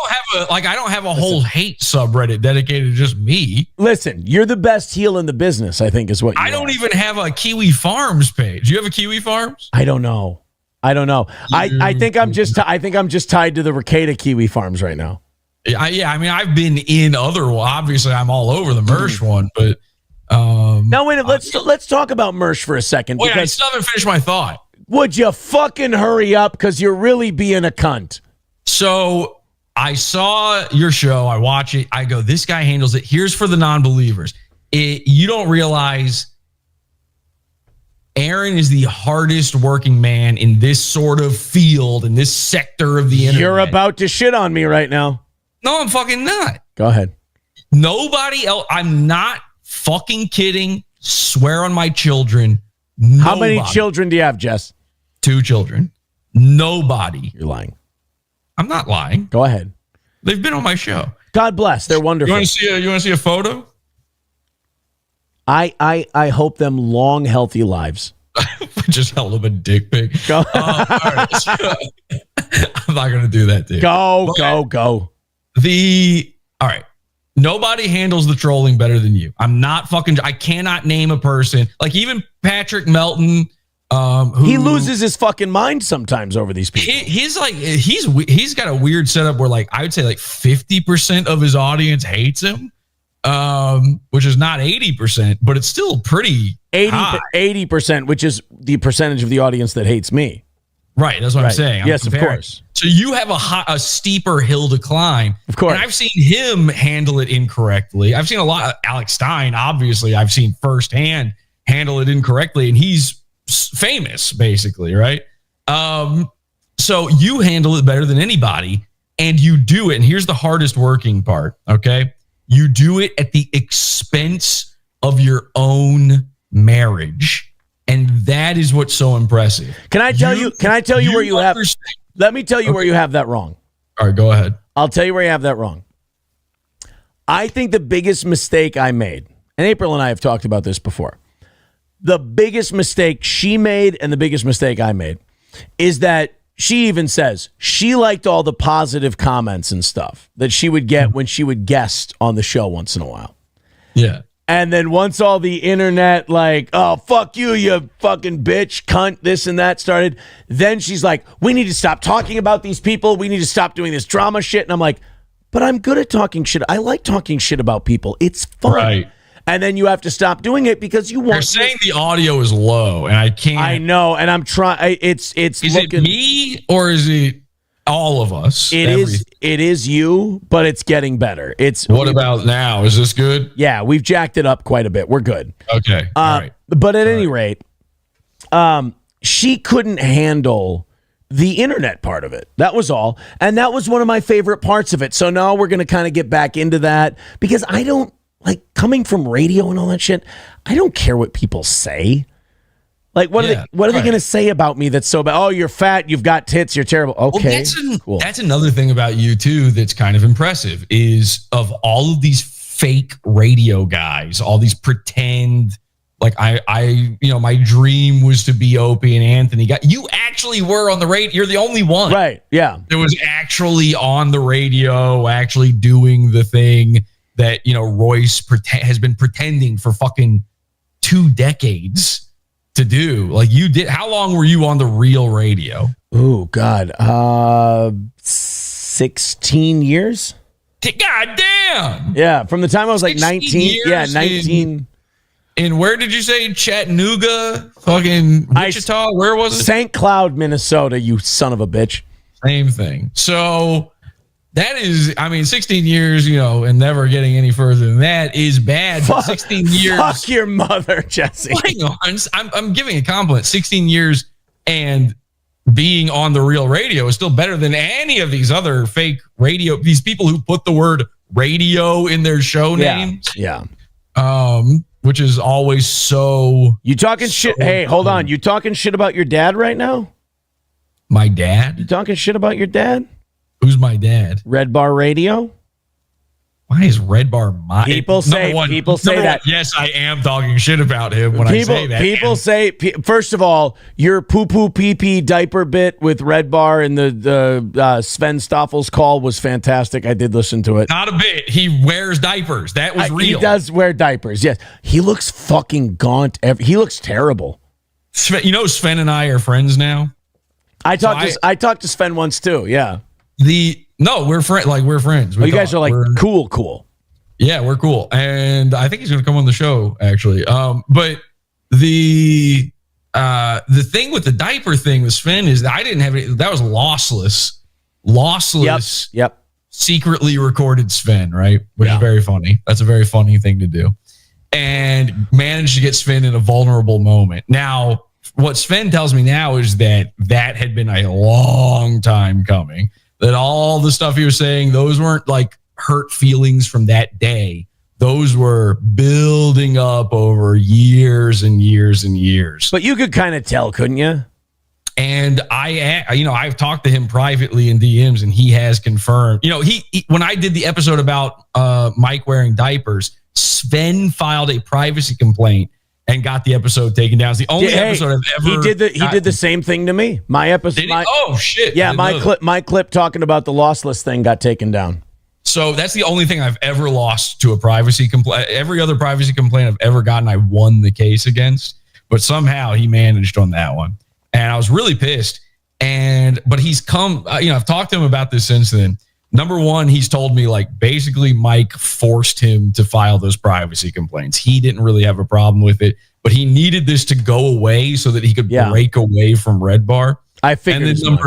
I don't have a whole hate subreddit dedicated to just me. Listen, you're the best heel in the business. I think is what. I don't even have a Kiwi Farms page. You have a Kiwi Farms? I don't know. I think I'm just tied to the Ricada Kiwi Farms right now. Yeah. I mean, I've been in other. Obviously, I'm all over the Mersh one, but. Now wait, let's talk about Mersh for a second. Wait, I still haven't finished my thought. Would you fucking hurry up? Because you're really being a cunt. So I saw your show. I watch it. I go, this guy handles it. Here's for the non-believers. You don't realize Aaron is the hardest working man in this sort of field, in this sector of the internet. You're about to shit on me right now. No, I'm fucking not. Go ahead. Nobody else. I'm not fucking kidding. Swear on my children. Nobody. How many children do you have, Jess? 2 children. Nobody. You're lying. I'm not lying. Go ahead. They've been on my show. God bless. They're wonderful. You want to see a photo? I hope them long, healthy lives. Just held up a dick pic. Go. All right. So, I'm not going to do that, dude. Go. All right. Nobody handles the trolling better than you. I cannot name a person. Like even Patrick Melton, he loses his fucking mind sometimes over these people. He's got a weird setup where like I would say like 50% of his audience hates him, which is not 80%, but it's still pretty 80%, which is the percentage of the audience that hates me. Right, that's what I'm saying. Yes, of course. So you have a steeper hill to climb. Of course. And I've seen him handle it incorrectly. I've seen a lot of Alex Stein, obviously. I've seen firsthand handle it incorrectly, and he's famous, basically, right? So you handle it better than anybody, and you do it. And here's the hardest working part, okay? You do it at the expense of your own marriage. And that is what's so impressive. Can I tell you where you have? Let me tell you where you have that wrong. All right, go ahead. I'll tell you where you have that wrong. I think the biggest mistake I made, and April and I have talked about this before, the biggest mistake she made and the biggest mistake I made is that she even says she liked all the positive comments and stuff that she would get when she would guest on the show once in a while. Yeah. And then once all the internet, like, oh, fuck you, you fucking bitch, cunt, this and that started, then she's like, we need to stop talking about these people. We need to stop doing this drama shit. And I'm like, but I'm good at talking shit. I like talking shit about people. It's fun. Right. And then you have to stop doing it because you want. You're saying the audio is low, and I can't. I know, and I'm trying. It's. Is it me or is it all of us? It is you, but it's getting better. What about now? Is this good? Yeah, we've jacked it up quite a bit. We're good. Okay. All right. But at any rate, she couldn't handle the internet part of it. That was all. And that was one of my favorite parts of it. So now we're going to kind of get back into that because I don't like coming from radio and all that shit. I don't care what people say. Like, what are they going to say about me that's so bad? Oh, you're fat, you've got tits, you're terrible. Okay, well, that's another thing about you, too, that's kind of impressive, is of all of these fake radio guys, all these pretend Like my dream was to be Opie and Anthony. You actually were on the radio. You're the only one. Right. Yeah. That was actually on the radio, actually doing the thing that, Royce has been pretending for fucking 2 decades to do. Like you did. How long were you on the real radio? Oh, God. 16 years. God damn. Yeah. From the time I was like 19. Yeah. 19. And where did you say? Chattanooga? Fucking Wichita? Where was it? St. Cloud, Minnesota, you son of a bitch. Same thing. So that is, 16 years, and never getting any further than that is bad. But 16 years. Fuck your mother, Jesse. Hang on. I'm giving a compliment. 16 years and being on the real radio is still better than any of these other fake radio. These people who put the word radio in their show names. Yeah. Which is always so. You talking shit? Hey, hold on. You talking shit about your dad right now? My dad? You talking shit about your dad? Who's my dad? Red Bar Radio. Why is Red Bar my? People say that. Yes, I am talking shit about him when I say that. People say, first of all, your poo pee pee diaper bit with Red Bar and the Sven Stoffel's call was fantastic. I did listen to it. Not a bit. He wears diapers. That was real. He does wear diapers. Yes, he looks fucking gaunt. He looks terrible. Sven and I are friends now. I talked to Sven once too. Yeah. We're friends. Like we're friends. You guys are like cool. Yeah, we're cool, and I think he's going to come on the show actually. But the thing with the diaper thing with Sven is that I didn't have it. That was lossless. Yep. Secretly recorded Sven, right? Which is very funny. That's a very funny thing to do, and managed to get Sven in a vulnerable moment. Now, what Sven tells me now is that had been a long time coming. That all the stuff he was saying, those weren't like hurt feelings from that day. Those were building up over years and years and years. But you could kind of tell, couldn't you? And I've talked to him privately in DMs, and he has confirmed. He when I did the episode about Mike wearing diapers, Sven filed a privacy complaint and got the episode taken down. It's the only episode I've ever. He did the same thing to me. My episode. Oh shit! Yeah, my clip talking about the lossless thing got taken down. So that's the only thing I've ever lost to a privacy complaint. Every other privacy complaint I've ever gotten, I won the case against. But somehow he managed on that one, and I was really pissed. But he's come. I've talked to him about this since then. Number one, he's told me like basically Mike forced him to file those privacy complaints. He didn't really have a problem with it, but he needed this to go away so that he could break away from Red Bar. I figured. And then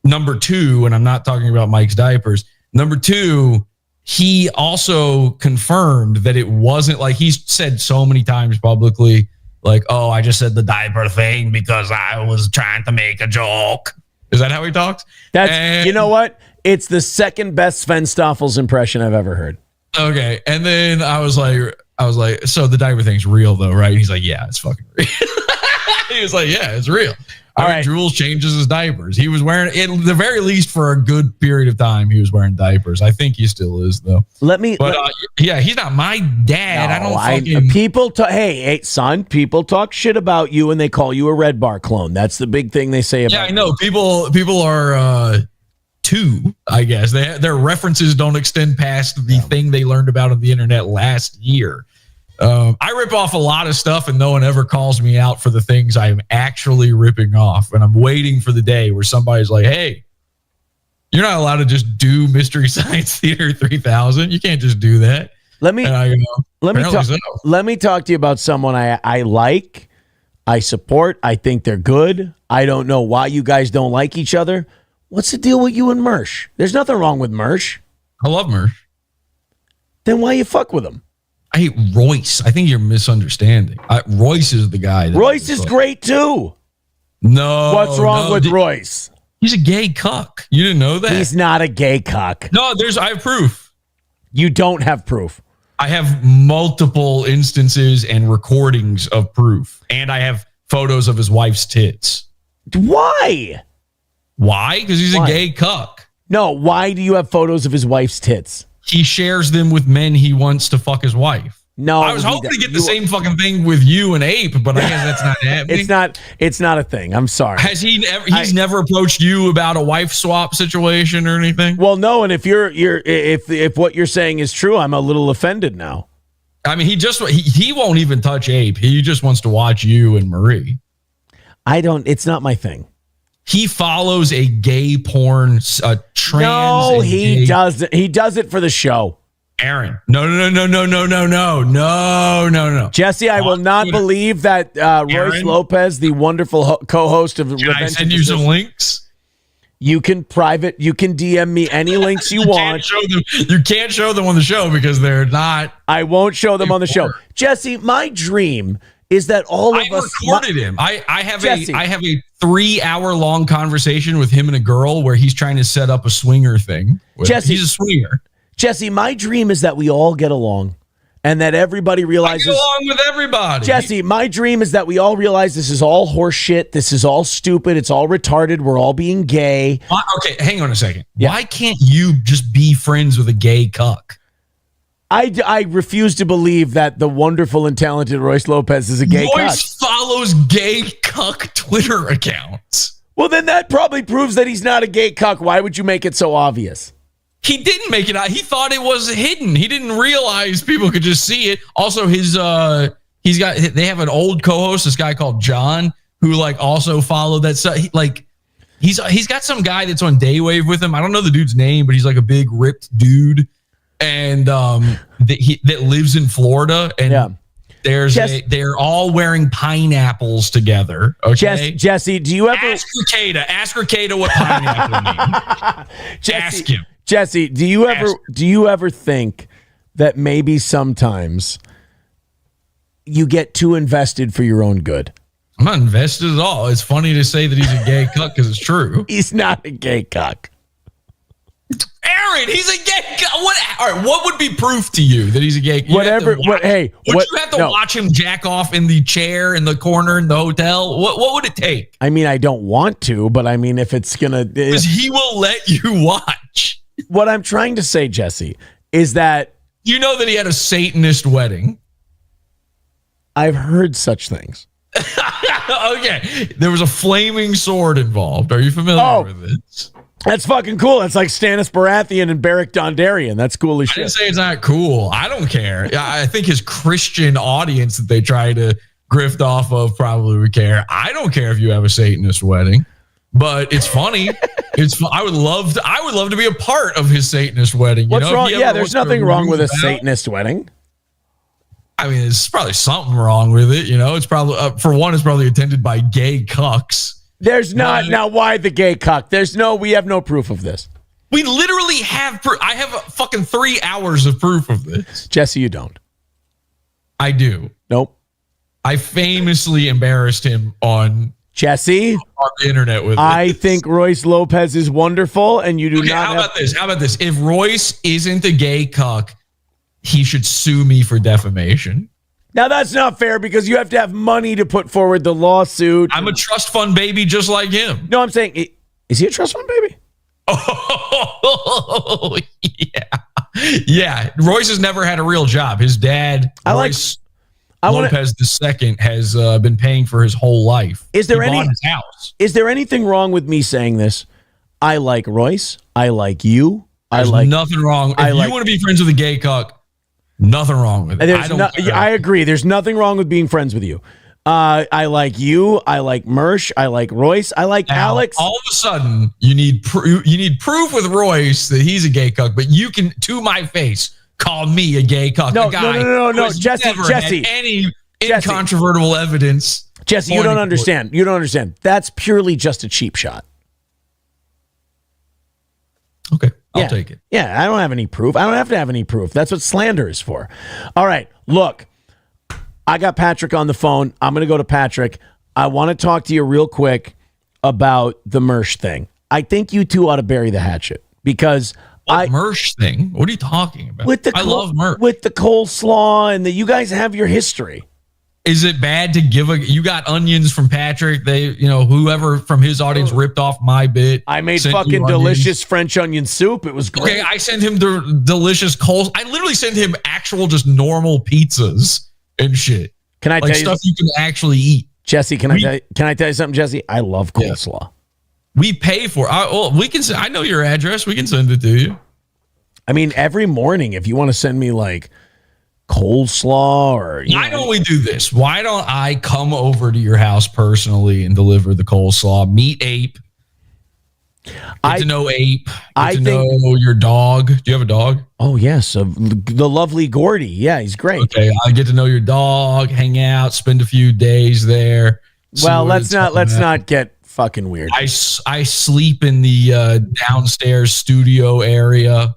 number two, and I'm not talking about Mike's diapers. Number two, he also confirmed that it wasn't like he's said so many times publicly, like, oh, I just said the diaper thing because I was trying to make a joke. Is that how he talks? You know what? It's the second best Sven Stoffel's impression I've ever heard. Okay. And then I was like, so the diaper thing's real though, right? And he's like, yeah, it's fucking real. He was like, yeah, it's real. All right. Jules changes his diapers. He was wearing, at the very least for a good period of time, he was wearing diapers. I think he still is though. He's not my dad. No, I don't fucking. Hey, son, people talk shit about you and they call you a Red Bar clone. That's the big thing they say about you. Yeah, I know. People are, two, I guess. Their references don't extend past the thing they learned about on the internet last year. I rip off a lot of stuff and no one ever calls me out for the things I'm actually ripping off. And I'm waiting for the day where somebody's like, hey, you're not allowed to just do Mystery Science Theater 3000. You can't just do that. Let me talk to you about someone I like, I support, I think they're good. I don't know why you guys don't like each other. What's the deal with you and Mersh? There's nothing wrong with Mersh. I love Mersh. Then why you fuck with him? I hate Royce. I think you're misunderstanding. Royce is the guy. Royce is great too. No. What's wrong with Royce? He's a gay cuck. You didn't know that? He's not a gay cuck. No, I have proof. You don't have proof. I have multiple instances and recordings of proof. And I have photos of his wife's tits. Why? Why? Because he's a gay cuck. No, why do you have photos of his wife's tits? He shares them with men he wants to fuck his wife. No, I was hoping to get the same fucking thing with you and Ape, but I guess that's not happening. It's not a thing. I'm sorry. Has he ever? He's never approached you about a wife swap situation or anything? Well, no. And if what you're saying is true, I'm a little offended now. I mean, he won't even touch Ape. He just wants to watch you and Marie. It's not my thing. He follows a gay porn trans. No, he doesn't. He does it for the show. Aaron. No. Jesse, I will not believe that Royce Lopez, the wonderful co-host of Can I send you some links? You can DM me any links you want. You can't show them on the show because they're not. I won't show them on the show. Jesse, my dream is that all of us. I recorded him. I have a 3-hour-long conversation with him and a girl where he's trying to set up a swinger thing. Jesse, he's a swinger. Jesse, my dream is that we all get along and that everybody realizes. I get along with everybody. Jesse, my dream is that we all realize this is all horse shit. This is all stupid. It's all retarded. We're all being gay. Okay, hang on a second. Yeah. Why can't you just be friends with a gay cuck? I refuse to believe that the wonderful and talented Royce Lopez is a gay cuck. Royce follows gay cuck Twitter accounts. Well, then that probably proves that he's not a gay cuck. Why would you make it so obvious? He didn't make it out. He thought it was hidden. He didn't realize people could just see it. Also, they have an old co-host, this guy called John, who also followed that stuff. He's got some guy that's on Daywave with him. I don't know the dude's name, but he's like a big ripped dude, and that lives in Florida. And they're all wearing pineapples together. Okay, Jesse, do you ever ask Ricada what pineapple means? Ask him. Jesse, do you ever think that maybe sometimes you get too invested for your own good? I'm not invested at all. It's funny to say that he's a gay cuck because it's true. He's not a gay cuck. Aaron, he's a gay cuck. What would be proof to you that he's a gay cuck? Would you have to watch him jack off in the chair in the corner in the hotel? What would it take? I mean, I don't want to, but I mean, if it's gonna, because he will let you watch. What I'm trying to say, Jesse, is that you know that he had a Satanist wedding. I've heard such things. Okay, there was a flaming sword involved. Are you familiar with it? That's fucking cool. That's like Stannis Baratheon and Beric Dondarrion. That's cool as shit. I didn't say it's not cool. I don't care. I think his Christian audience that they try to grift off of probably would care. I don't care if you have a Satanist wedding, but it's funny. I would love to be a part of his Satanist wedding. What's wrong? Yeah, there's nothing wrong with a Satanist wedding. I mean, there's probably something wrong with it. It's probably for one, it's probably attended by gay cucks. There's not. Now, why the gay cuck? We have no proof of this. We literally have proof. I have fucking 3 hours of proof of this. Jesse, you don't. I do. Nope. I famously embarrassed him on the internet with I think Royce Lopez is wonderful, and you do not. How about this? If Royce isn't a gay cuck, he should sue me for defamation. Now, that's not fair because you have to have money to put forward the lawsuit. I'm a trust fund baby just like him. No, I'm saying, is he a trust fund baby? Oh, yeah. Yeah. Royce has never had a real job. His dad, Royce Lopez II, has been paying for his whole life. Is there his house. Is there anything wrong with me saying this? I like Royce. I like you. There's nothing wrong. If you want to be friends with a gay cuck, nothing wrong with it. I agree. There's nothing wrong with being friends with you. I like you. I like Mersh. I like Royce. I like Alex. All of a sudden, you need proof with Royce that he's a gay cuck, but you can, to my face, call me a gay cuck. No, Jesse. Any incontrovertible evidence. Jesse, you don't understand. You don't understand. That's purely just a cheap shot. Okay. I'll take it. Yeah, I don't have any proof. I don't have to have any proof. That's what slander is for. All right, look, I got Patrick on the phone. I'm going to go to Patrick. I want to talk to you real quick about the Mersh thing. I think you two ought to bury the hatchet because Mersh thing? What are you talking about? I love Mersh. With the coleslaw and you guys have your history. Is it bad to give you got onions from Patrick? Whoever from his audience ripped off my bit. I made fucking delicious French onion soup. It was great. Okay, I sent him the delicious coleslaw. I literally sent him actual just normal pizzas and shit. Can I tell you stuff you can actually eat? Jesse, can I tell you something, Jesse? I love coleslaw. Yeah. We pay for it. We can. I know your address. We can send it to you. I mean, every morning, if you want to send me like coleslaw or why don't we do this? Why don't I come over to your house personally and deliver the coleslaw? Meet Ape. Get to know Ape. Get to know your dog. Do you have a dog? Oh yes, the lovely Gordy. Yeah, he's great. Okay, I get to know your dog. Hang out. Spend a few days there. Well, let's not get fucking weird. I sleep in the downstairs studio area.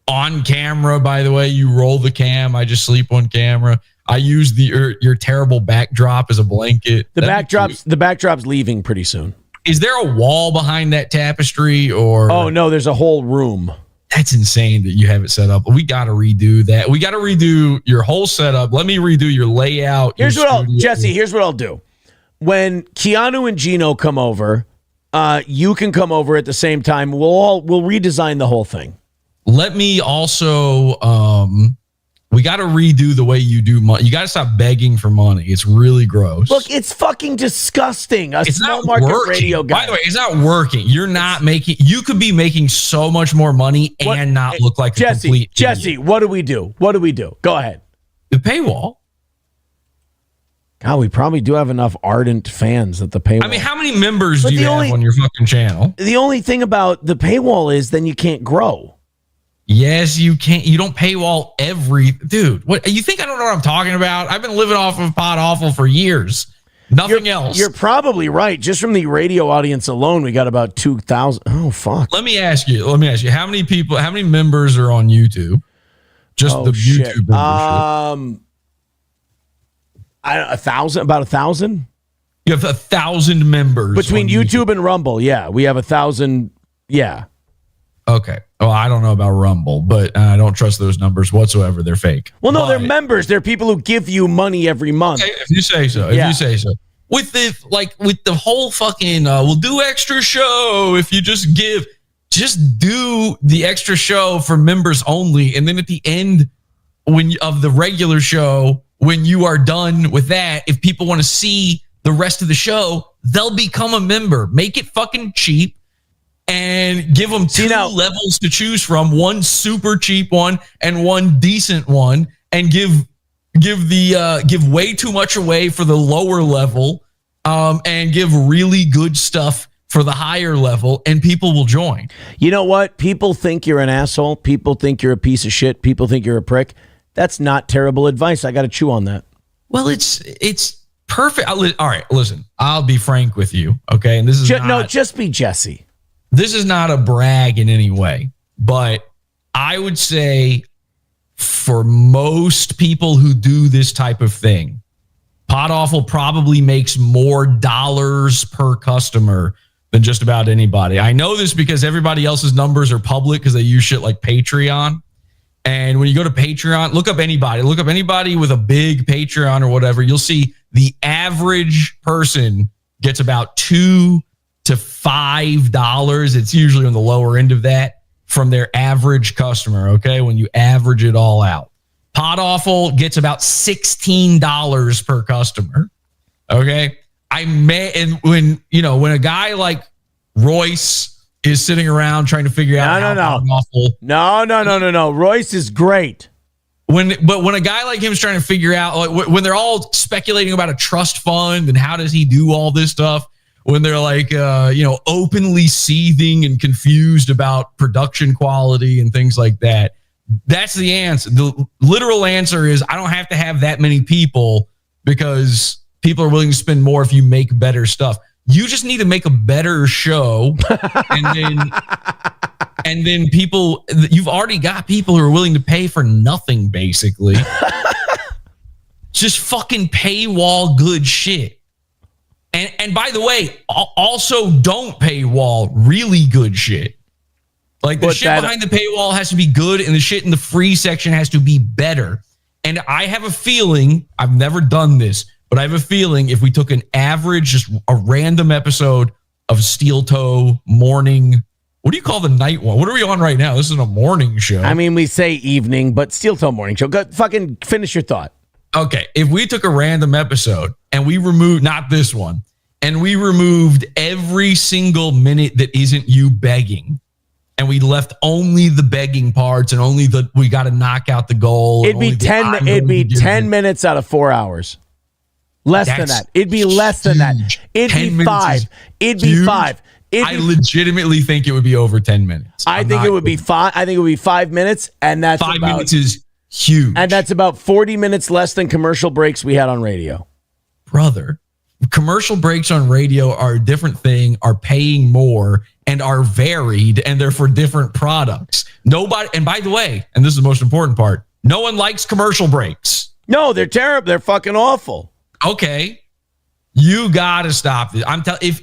On camera, by the way, you roll the cam. I just sleep on camera. I use your terrible backdrop as a blanket. The backdrop's leaving pretty soon. Is there a wall behind that tapestry or? Oh no, there's a whole room. That's insane that you have it set up. We got to redo that. We got to redo your whole setup. Let me redo your layout. Here's what I'll do. When Keanu and Gino come over, you can come over at the same time. We'll redesign the whole thing. Let me also, we got to redo the way you do money. You got to stop begging for money. It's really gross. Look, it's fucking disgusting. It's small market radio guy. By the way, it's not working. You're not making, you could be making so much more money and not look like a complete idiot. Jesse, what do we do? Go ahead. The paywall. God, we probably do have enough ardent fans that the paywall. I mean, how many members do you have on your fucking channel? The only thing about the paywall is then you can't grow. Yes, you can't. You don't paywall dude. What you think? I don't know what I'm talking about. I've been living off of PodAwful for years. Nothing else. You're probably right. Just from the radio audience alone, we got about 2,000. Oh fuck. Let me ask you. How many members are on YouTube? Just the YouTube membership. 1,000. About 1,000. You have 1,000 members between YouTube and Rumble. Yeah, we have 1,000. Yeah. Okay. Well, I don't know about Rumble, but I don't trust those numbers whatsoever. They're fake. Well, no, they're members. They're people who give you money every month. Okay, if you say so. With the whole fucking, we'll do extra show if you just do the extra show for members only. And then at the end of the regular show, when you are done with that, if people want to see the rest of the show, they'll become a member. Make it fucking cheap. And give them two levels to choose from, one super cheap one and one decent one, and give way too much away for the lower level, and give really good stuff for the higher level, and people will join. You know what? People think you're an asshole. People think you're a piece of shit. People think you're a prick. That's not terrible advice. I got to chew on that. Well, it's perfect. All right, listen. I'll be frank with you, okay? And this is just be Jesse. This is not a brag in any way, but I would say for most people who do this type of thing, PodAwful probably makes more dollars per customer than just about anybody. I know this because everybody else's numbers are public because they use shit like Patreon. And when you go to Patreon, look up anybody with a big Patreon or whatever, you'll see the average person gets about $2 to $5. It's usually on the lower end of that from their average customer. Okay. When you average it all out, PodAwful gets about $16 per customer. Okay. When a guy like Royce is sitting around trying to figure out PodAwful. No. Royce is great. When a guy like him is trying to figure out, like, when they're all speculating about a trust fund and how does he do all this stuff, when they're like, openly seething and confused about production quality and things like that. That's the answer. The literal answer is I don't have to have that many people because people are willing to spend more if you make better stuff. You just need to make a better show. and then people, you've already got people who are willing to pay for nothing, basically. Just fucking paywall good shit. And by the way, also don't paywall really good shit. Like the shit behind the paywall has to be good and the shit in the free section has to be better. And I have a feeling, I've never done this, but I have a feeling if we took an average, just a random episode of Steel Toe morning, what do you call the night one? What are we on right now? This is a morning show. I mean, we say evening, but Steel Toe morning show. Go fucking finish your thought. Okay, if we took a random episode and we removed, not this one, and we removed every single minute that isn't you begging, and we left only the begging parts and only we got to knock out the goal. It'd be 10 minutes out of 4 hours. Less than that. It'd be less than that. It'd be 5. It'd be 5. I legitimately think it would be over 10 minutes. I think it would be 5. I think it would be 5 minutes, and that's 5 minutes is huge. And that's about 40 minutes less than commercial breaks we had on radio. Brother, commercial breaks on radio are a different thing, are paying more, and are varied, and they're for different products. Nobody, and by the way, and this is the most important part, no one likes commercial breaks. No, they're terrible. They're fucking awful. Okay. You gotta stop this.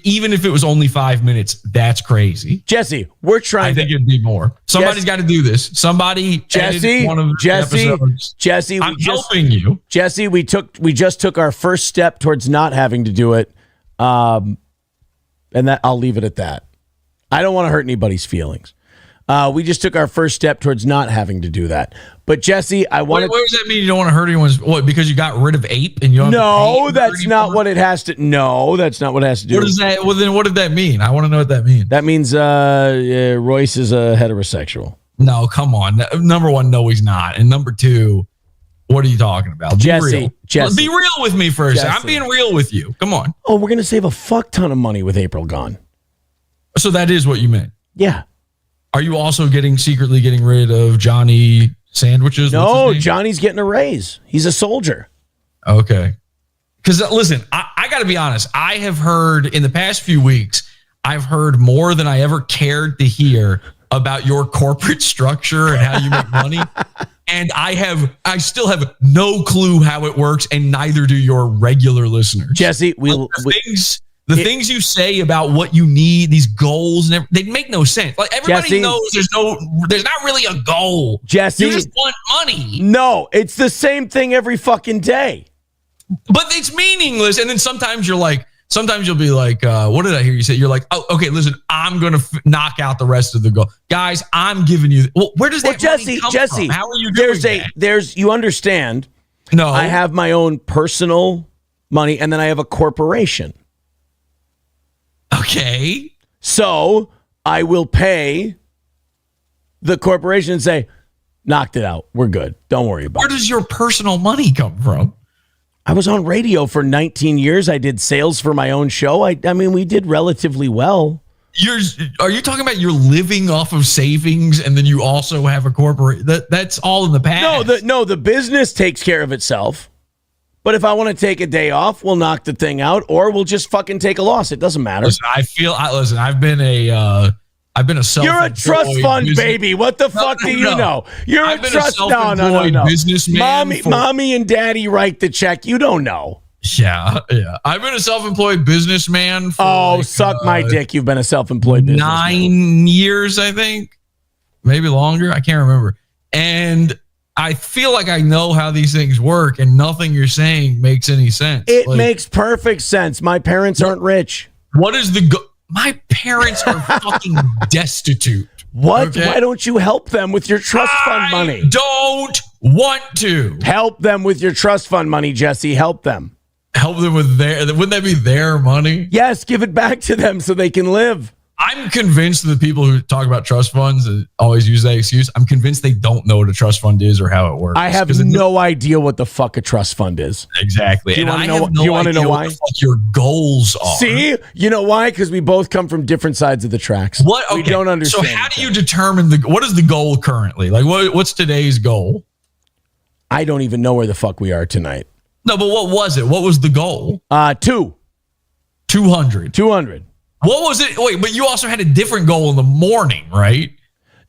Even if it was only 5 minutes, that's crazy. Jesse, we're trying. I think it'd be more. Somebody's got to do this. Somebody, Jesse, one of the episodes. Jesse, I'm helping you. Jesse, we just took our first step towards not having to do it, and that I'll leave it at that. I don't want to hurt anybody's feelings. We just took our first step towards not having to do that. But Jesse, I want to. What does that mean? You don't want to hurt anyone's? What? Because you got rid of ape and you don't. No, that's not what it has to. No, that's not what it has to do. What is that? Well, then what did that mean? I want to know what that means. That means Royce is a heterosexual. No, come on. Number one, no, he's not. And number two, what are you talking about? Jesse, be real with me for a second. I'm being real with you. Come on. Oh, we're gonna save a fuck ton of money with April gone. So that is what you meant. Yeah. Are you also secretly getting rid of Johnny sandwiches? No, Johnny's getting a raise. He's a soldier. Okay. Because listen, I got to be honest. I have heard in the past few weeks, I've heard more than I ever cared to hear about your corporate structure and how you make money. And I still have no clue how it works, and neither do your regular listeners. Jesse, the things you say about what you need, these goals, and they make no sense. Like everybody Jesse, knows there's not really a goal. Jesse, you just want money. No, it's the same thing every fucking day. But it's meaningless. And then sometimes you'll be like, what did I hear you say? You're like, oh, okay, listen, I'm going to knock out the rest of the goal. Guys, I'm giving you, where does that money come from? How are you doing that? You understand. No. I have my own personal money, and then I have a corporation. Okay. So I will pay the corporation and say, knocked it out. We're good. Don't worry about it. Where does your personal money come from? I was on radio for 19 years. I did sales for my own show. I mean, we did relatively well. Are you talking about you're living off of savings and then you also have a corporate? That's all in the past. No, the business takes care of itself. But if I want to take a day off, we'll knock the thing out, or we'll just fucking take a loss. It doesn't matter. Listen, I've been a self. You're a trust fund baby. What the fuck do you know? You're a trust. No. Businessman. Mommy and daddy write the check. You don't know. Yeah. I've been a self-employed businessman for suck my dick. You've been a self-employed businessman. 9 years, I think. Maybe longer. I can't remember. And I feel like I know how these things work, and nothing you're saying makes any sense. It makes perfect sense. My parents aren't rich. What is my parents are fucking destitute. What? Okay? Why don't you help them with your trust fund money? I don't want to. Help them with your trust fund money, Jesse. Help them. Help them with wouldn't that be their money? Yes, give it back to them so they can live. I'm convinced that the people who talk about trust funds always use that excuse. I'm convinced they don't know what a trust fund is or how it works. I have no idea what the fuck a trust fund is. Exactly. Do you want to know why? What the fuck your goals are. See? You know why? Because we both come from different sides of the tracks. What? Okay. We don't understand. So how do you determine what is the goal currently? Like what's today's goal? I don't even know where the fuck we are tonight. No, but what was it? What was the goal? 200. 200. What was it? Wait, but you also had a different goal in the morning, right?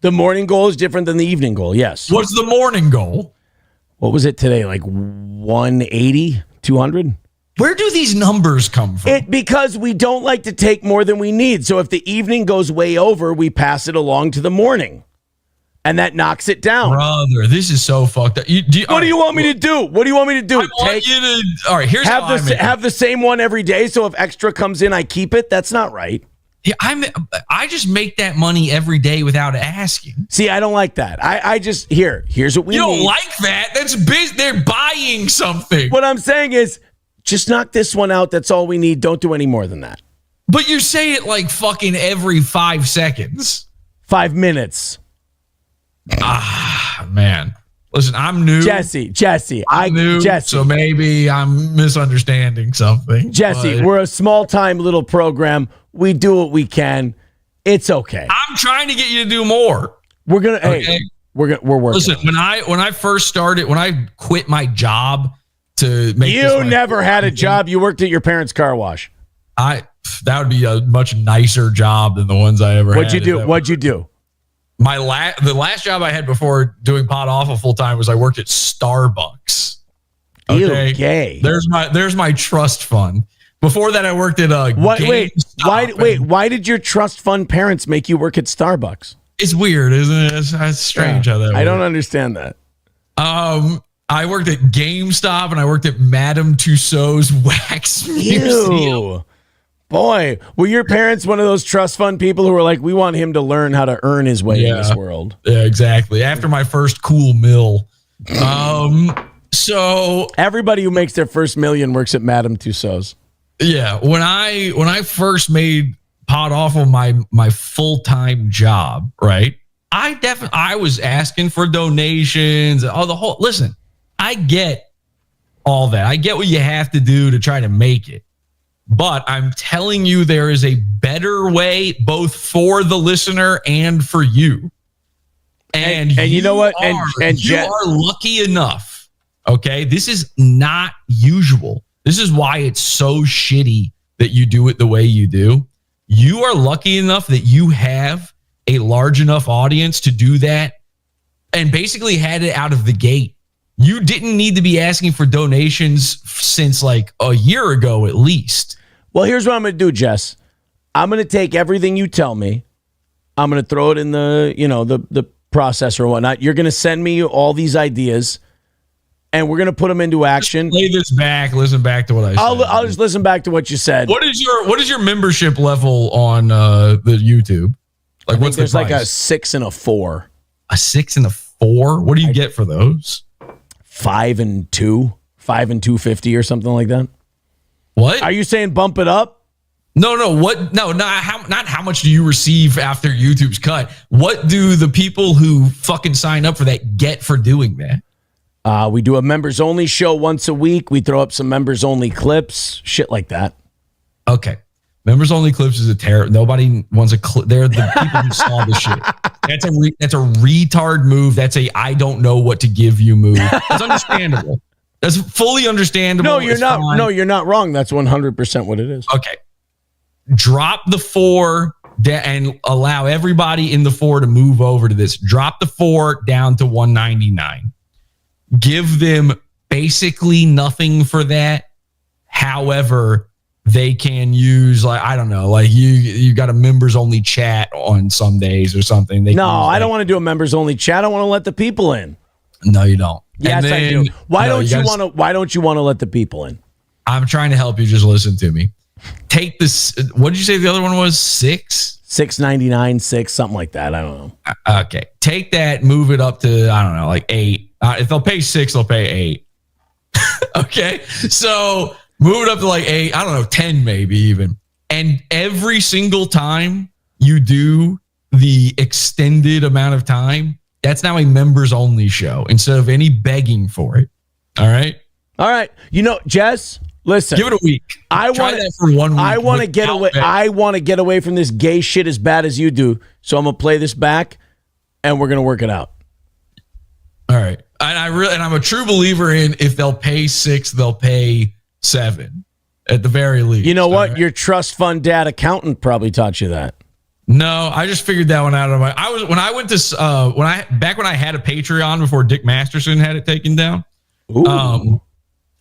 The morning goal is different than the evening goal, yes. What's the morning goal? What was it today? Like 180, 200? Where do these numbers come from? Because we don't like to take more than we need. So if the evening goes way over, we pass it along to the morning. and that knocks it down. Brother, this is so fucked up. What do you want me to do? What do you want me to do? I want you to. All right, here's how have the same one every day. So if extra comes in, I keep it. That's not right. Yeah, I just make that money every day without asking. See, I don't like that. I just here's what we need. You don't like that? That's biz. They're buying something. What I'm saying is, just knock this one out. That's all we need. Don't do any more than that. But you say it like fucking every 5 seconds. 5 minutes. Man. Listen, I'm new. Jesse. I'm new, Jesse. So maybe I'm misunderstanding something. Jesse, we're a small-time little program. We do what we can. It's okay. I'm trying to get you to do more. We're gonna. Okay? Hey, we're working. Listen, when I first started, when I quit my job to make, you never had a job. You worked at your parents' car wash. That would be a much nicer job than the ones I ever had. What'd you do? The last job I had before doing PodAwful full time was I worked at Starbucks. Okay, Ew, gay. There's my trust fund. Before that, I worked at why did your trust fund parents make you work at Starbucks? It's weird, isn't it? It's strange how that works. I don't understand that. I worked at GameStop and I worked at Madame Tussauds Wax Museum. Boy, were your parents one of those trust fund people who were like, we want him to learn how to earn his way in this world? Yeah, exactly. After my first cool mill. So everybody who makes their first million works at Madame Tussauds. Yeah, when I first made PodAwful my full-time job, right? I was asking for donations. Listen, I get all that. I get what you have to do to try to make it. But I'm telling you, there is a better way, both for the listener and for you. And you know what? You are lucky enough. Okay, this is not usual. This is why it's so shitty that you do it the way you do. You are lucky enough that you have a large enough audience to do that, and basically had it out of the gate. You didn't need to be asking for donations since like a year ago at least. Well, here's what I'm going to do, Jess. I'm going to take everything you tell me. I'm going to throw it in the processor or whatnot. You're going to send me all these ideas, and we're going to put them into action. Play this back. Listen back to what I said. I'll just listen back to what you said. What is your membership level on the YouTube? Like, what's there's the price? Like a 6 and a 4. A 6 and a 4? What do you get for those? 5 and 2, 5 and 250 or something like that. What are you saying? Bump it up? No. What? No. Not how much do you receive after YouTube's cut? What do the people who fucking sign up for that get for doing that? We do a members only show once a week. We throw up some members only clips, shit like that. Okay. Members only clips is a terror. Nobody wants a clip. They're the people who saw the shit. That's a retard move. That's a I don't know what to give you move. That's understandable. That's fully understandable. No, you're not. Fine. No, you're not wrong. That's 100% what it is. Okay. Drop the 4 and allow everybody in the 4 to move over to this. Drop the 4 down to 199. Give them basically nothing for that. However, they can use I don't know, like you got a members only chat on some days or something. I don't want to do a members only chat. I want to let the people in. No, you don't. Yes, I do. Why don't you want to let the people in? I'm trying to help you. Just listen to me. Take this. What did you say the other one was? 6.99, 6, something like that. I don't know. Okay. Take that, move it up to, I don't know, like 8. If they'll pay 6, they'll pay 8. Okay. So move it up to like 8, I don't know, 10 maybe even. And every single time you do the extended amount of time, that's now a members only show instead of any begging for it. All right. Jess, listen. Give it a week. Try that for 1 week. I want to get away. I want to get away from this gay shit as bad as you do. So I'm gonna play this back, and we're gonna work it out. All right. And I'm a true believer in if they'll pay 6, they'll pay 7 at the very least. You know what? Right? Your trust fund dad accountant probably taught you that. No, I just figured that one out of my. When I had a Patreon before Dick Masterson had it taken down. Ooh.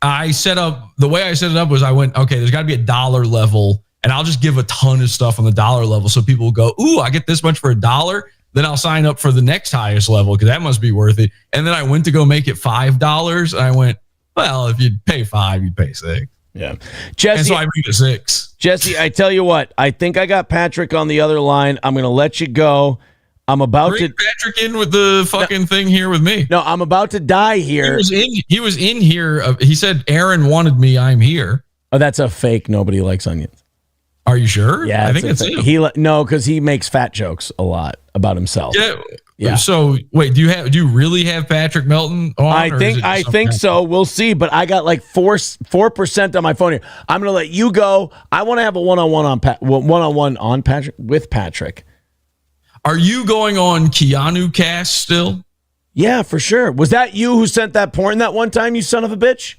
I set up the way I set it up was I went, okay, there's got to be a dollar level, and I'll just give a ton of stuff on the dollar level so people will go, ooh, I get this much for $1. then I'll sign up for the next highest level because that must be worth it. And then I went to go make it $5, and I went, well, if you'd pay $5, you'd pay $6. Yeah. Jesse, and so I made it $6. Jesse, I tell you what, I think I got Patrick on the other line. I'm going to let you go. I'm about Bring Patrick in with the fucking thing here with me. No, I'm about to die here. He was in here. He said, Aaron wanted me. I'm here. Oh, that's a fake. Nobody likes onions. Are you sure? Yeah, I think it's him. No, because he makes fat jokes a lot about himself. Yeah. So wait, do you really have Patrick Melton on? I think so. We'll see. But I got like 4% on my phone here. I'm gonna let you go. I want to have a one-on-one on Patrick with Patrick. Are you going on Keanu Cast still? Yeah, for sure. Was that you who sent that porn that one time, you son of a bitch?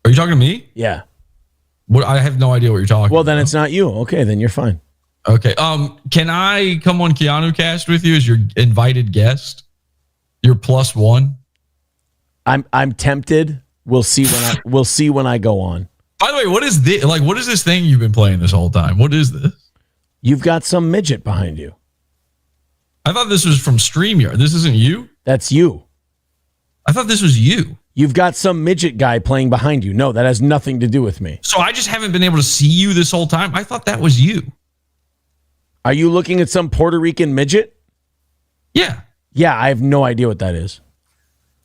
Are you talking to me? Yeah. What? I have no idea what you're talking about. Well, then it's not you. Okay, then you're fine. Okay. Can I come on Keanu Cast with you as your invited guest? Your +1? I'm tempted. We'll see when I go on. By the way, what is this? Like, what is this thing you've been playing this whole time? What is this? You've got some midget behind you. I thought this was from StreamYard. This isn't you? That's you. I thought this was you. You've got some midget guy playing behind you. No, that has nothing to do with me. So I just haven't been able to see you this whole time. I thought that was you. Are you looking at some Puerto Rican midget? Yeah. Yeah, I have no idea what that is.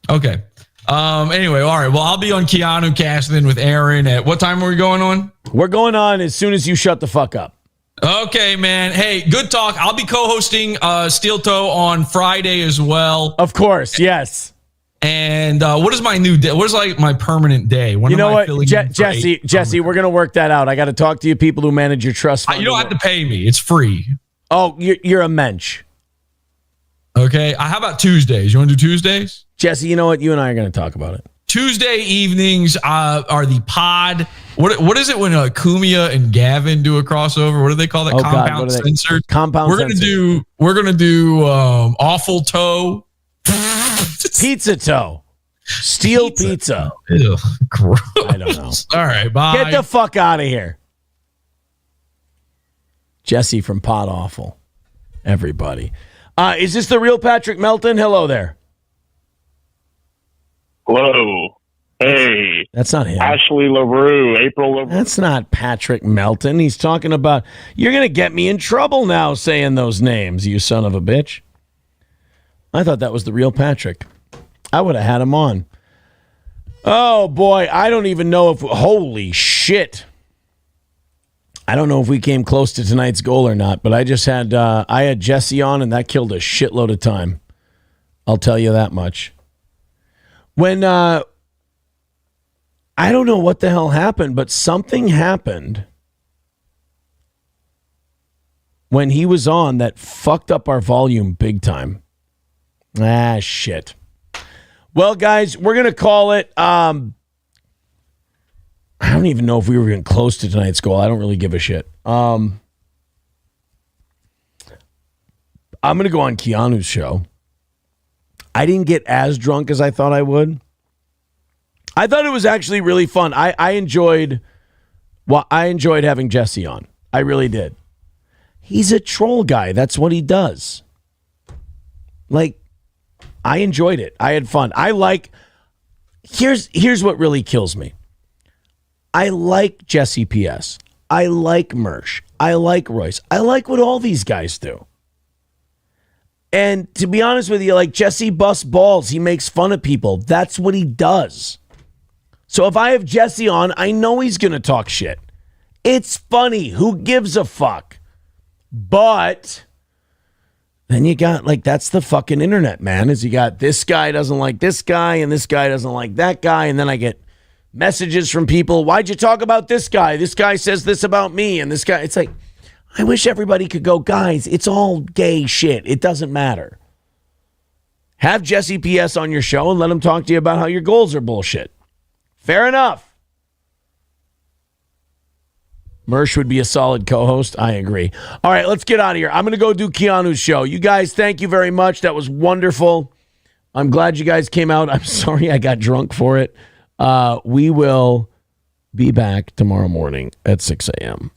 Okay. Anyway, all right. Well, I'll be on Keanu Cast then with Aaron at what time are we going on? We're going on as soon as you shut the fuck up. Okay, man. Hey, good talk. I'll be co-hosting Steel Toe on Friday as well. Of course, yes. And what is my new day? What is like my permanent day? When you know what, Jesse, we're gonna work that out. I got to talk to you people who manage your trust fund. You don't have to pay me; it's free. Oh, you're a mensch. Okay. How about Tuesdays? You want to do Tuesdays? Jesse, you know what? You and I are going to talk about it. Tuesday evenings are the pod. What is it when Kumia and Gavin do a crossover? What do they call that? Compound Censored. Compound Censored. We're gonna do Awful Toe. Pizza Toe. Steel pizza. Ew, gross. I don't know. All right, bye. Get the fuck out of here. Jesse from PodAwful. Everybody. Is this the real Patrick Melton? Hello there. Hello. Hey. That's not him. Ashley LaRue. April LaRue. That's not Patrick Melton. He's talking about, you're going to get me in trouble now saying those names, you son of a bitch. I thought that was the real Patrick. I would have had him on. Oh, boy. I don't even know if... Holy shit. I don't know if we came close to tonight's goal or not, but I just had... I had Jesse on, and that killed a shitload of time. I'll tell you that much. When... I don't know what the hell happened, but something happened when he was on that fucked up our volume big time. Ah, shit. Well, guys, we're going to call it. I don't even know if we were even close to tonight's goal. I don't really give a shit. I'm going to go on Keanu's show. I didn't get as drunk as I thought I would. I thought it was actually really fun. I enjoyed having Jesse on. I really did. He's a troll guy. That's what he does. Like, I enjoyed it. I had fun. Here's what really kills me. I like Jesse PS. I like Mersh. I like Royce. I like what all these guys do. And to be honest with you, like Jesse busts balls. He makes fun of people. That's what he does. So if I have Jesse on, I know he's going to talk shit. It's funny. Who gives a fuck? But then you got, like, that's the fucking internet, man, is you got this guy doesn't like this guy and this guy doesn't like that guy. And then I get messages from people. Why'd you talk about this guy? This guy says this about me. And this guy, it's like, I wish everybody could go, guys, it's all gay shit. It doesn't matter. Have Jesse PS on your show and let him talk to you about how your goals are bullshit. Fair enough. Mersh would be a solid co-host. I agree. All right, let's get out of here. I'm going to go do Keanu's show. You guys, thank you very much. That was wonderful. I'm glad you guys came out. I'm sorry I got drunk for it. We will be back tomorrow morning at 6 a.m.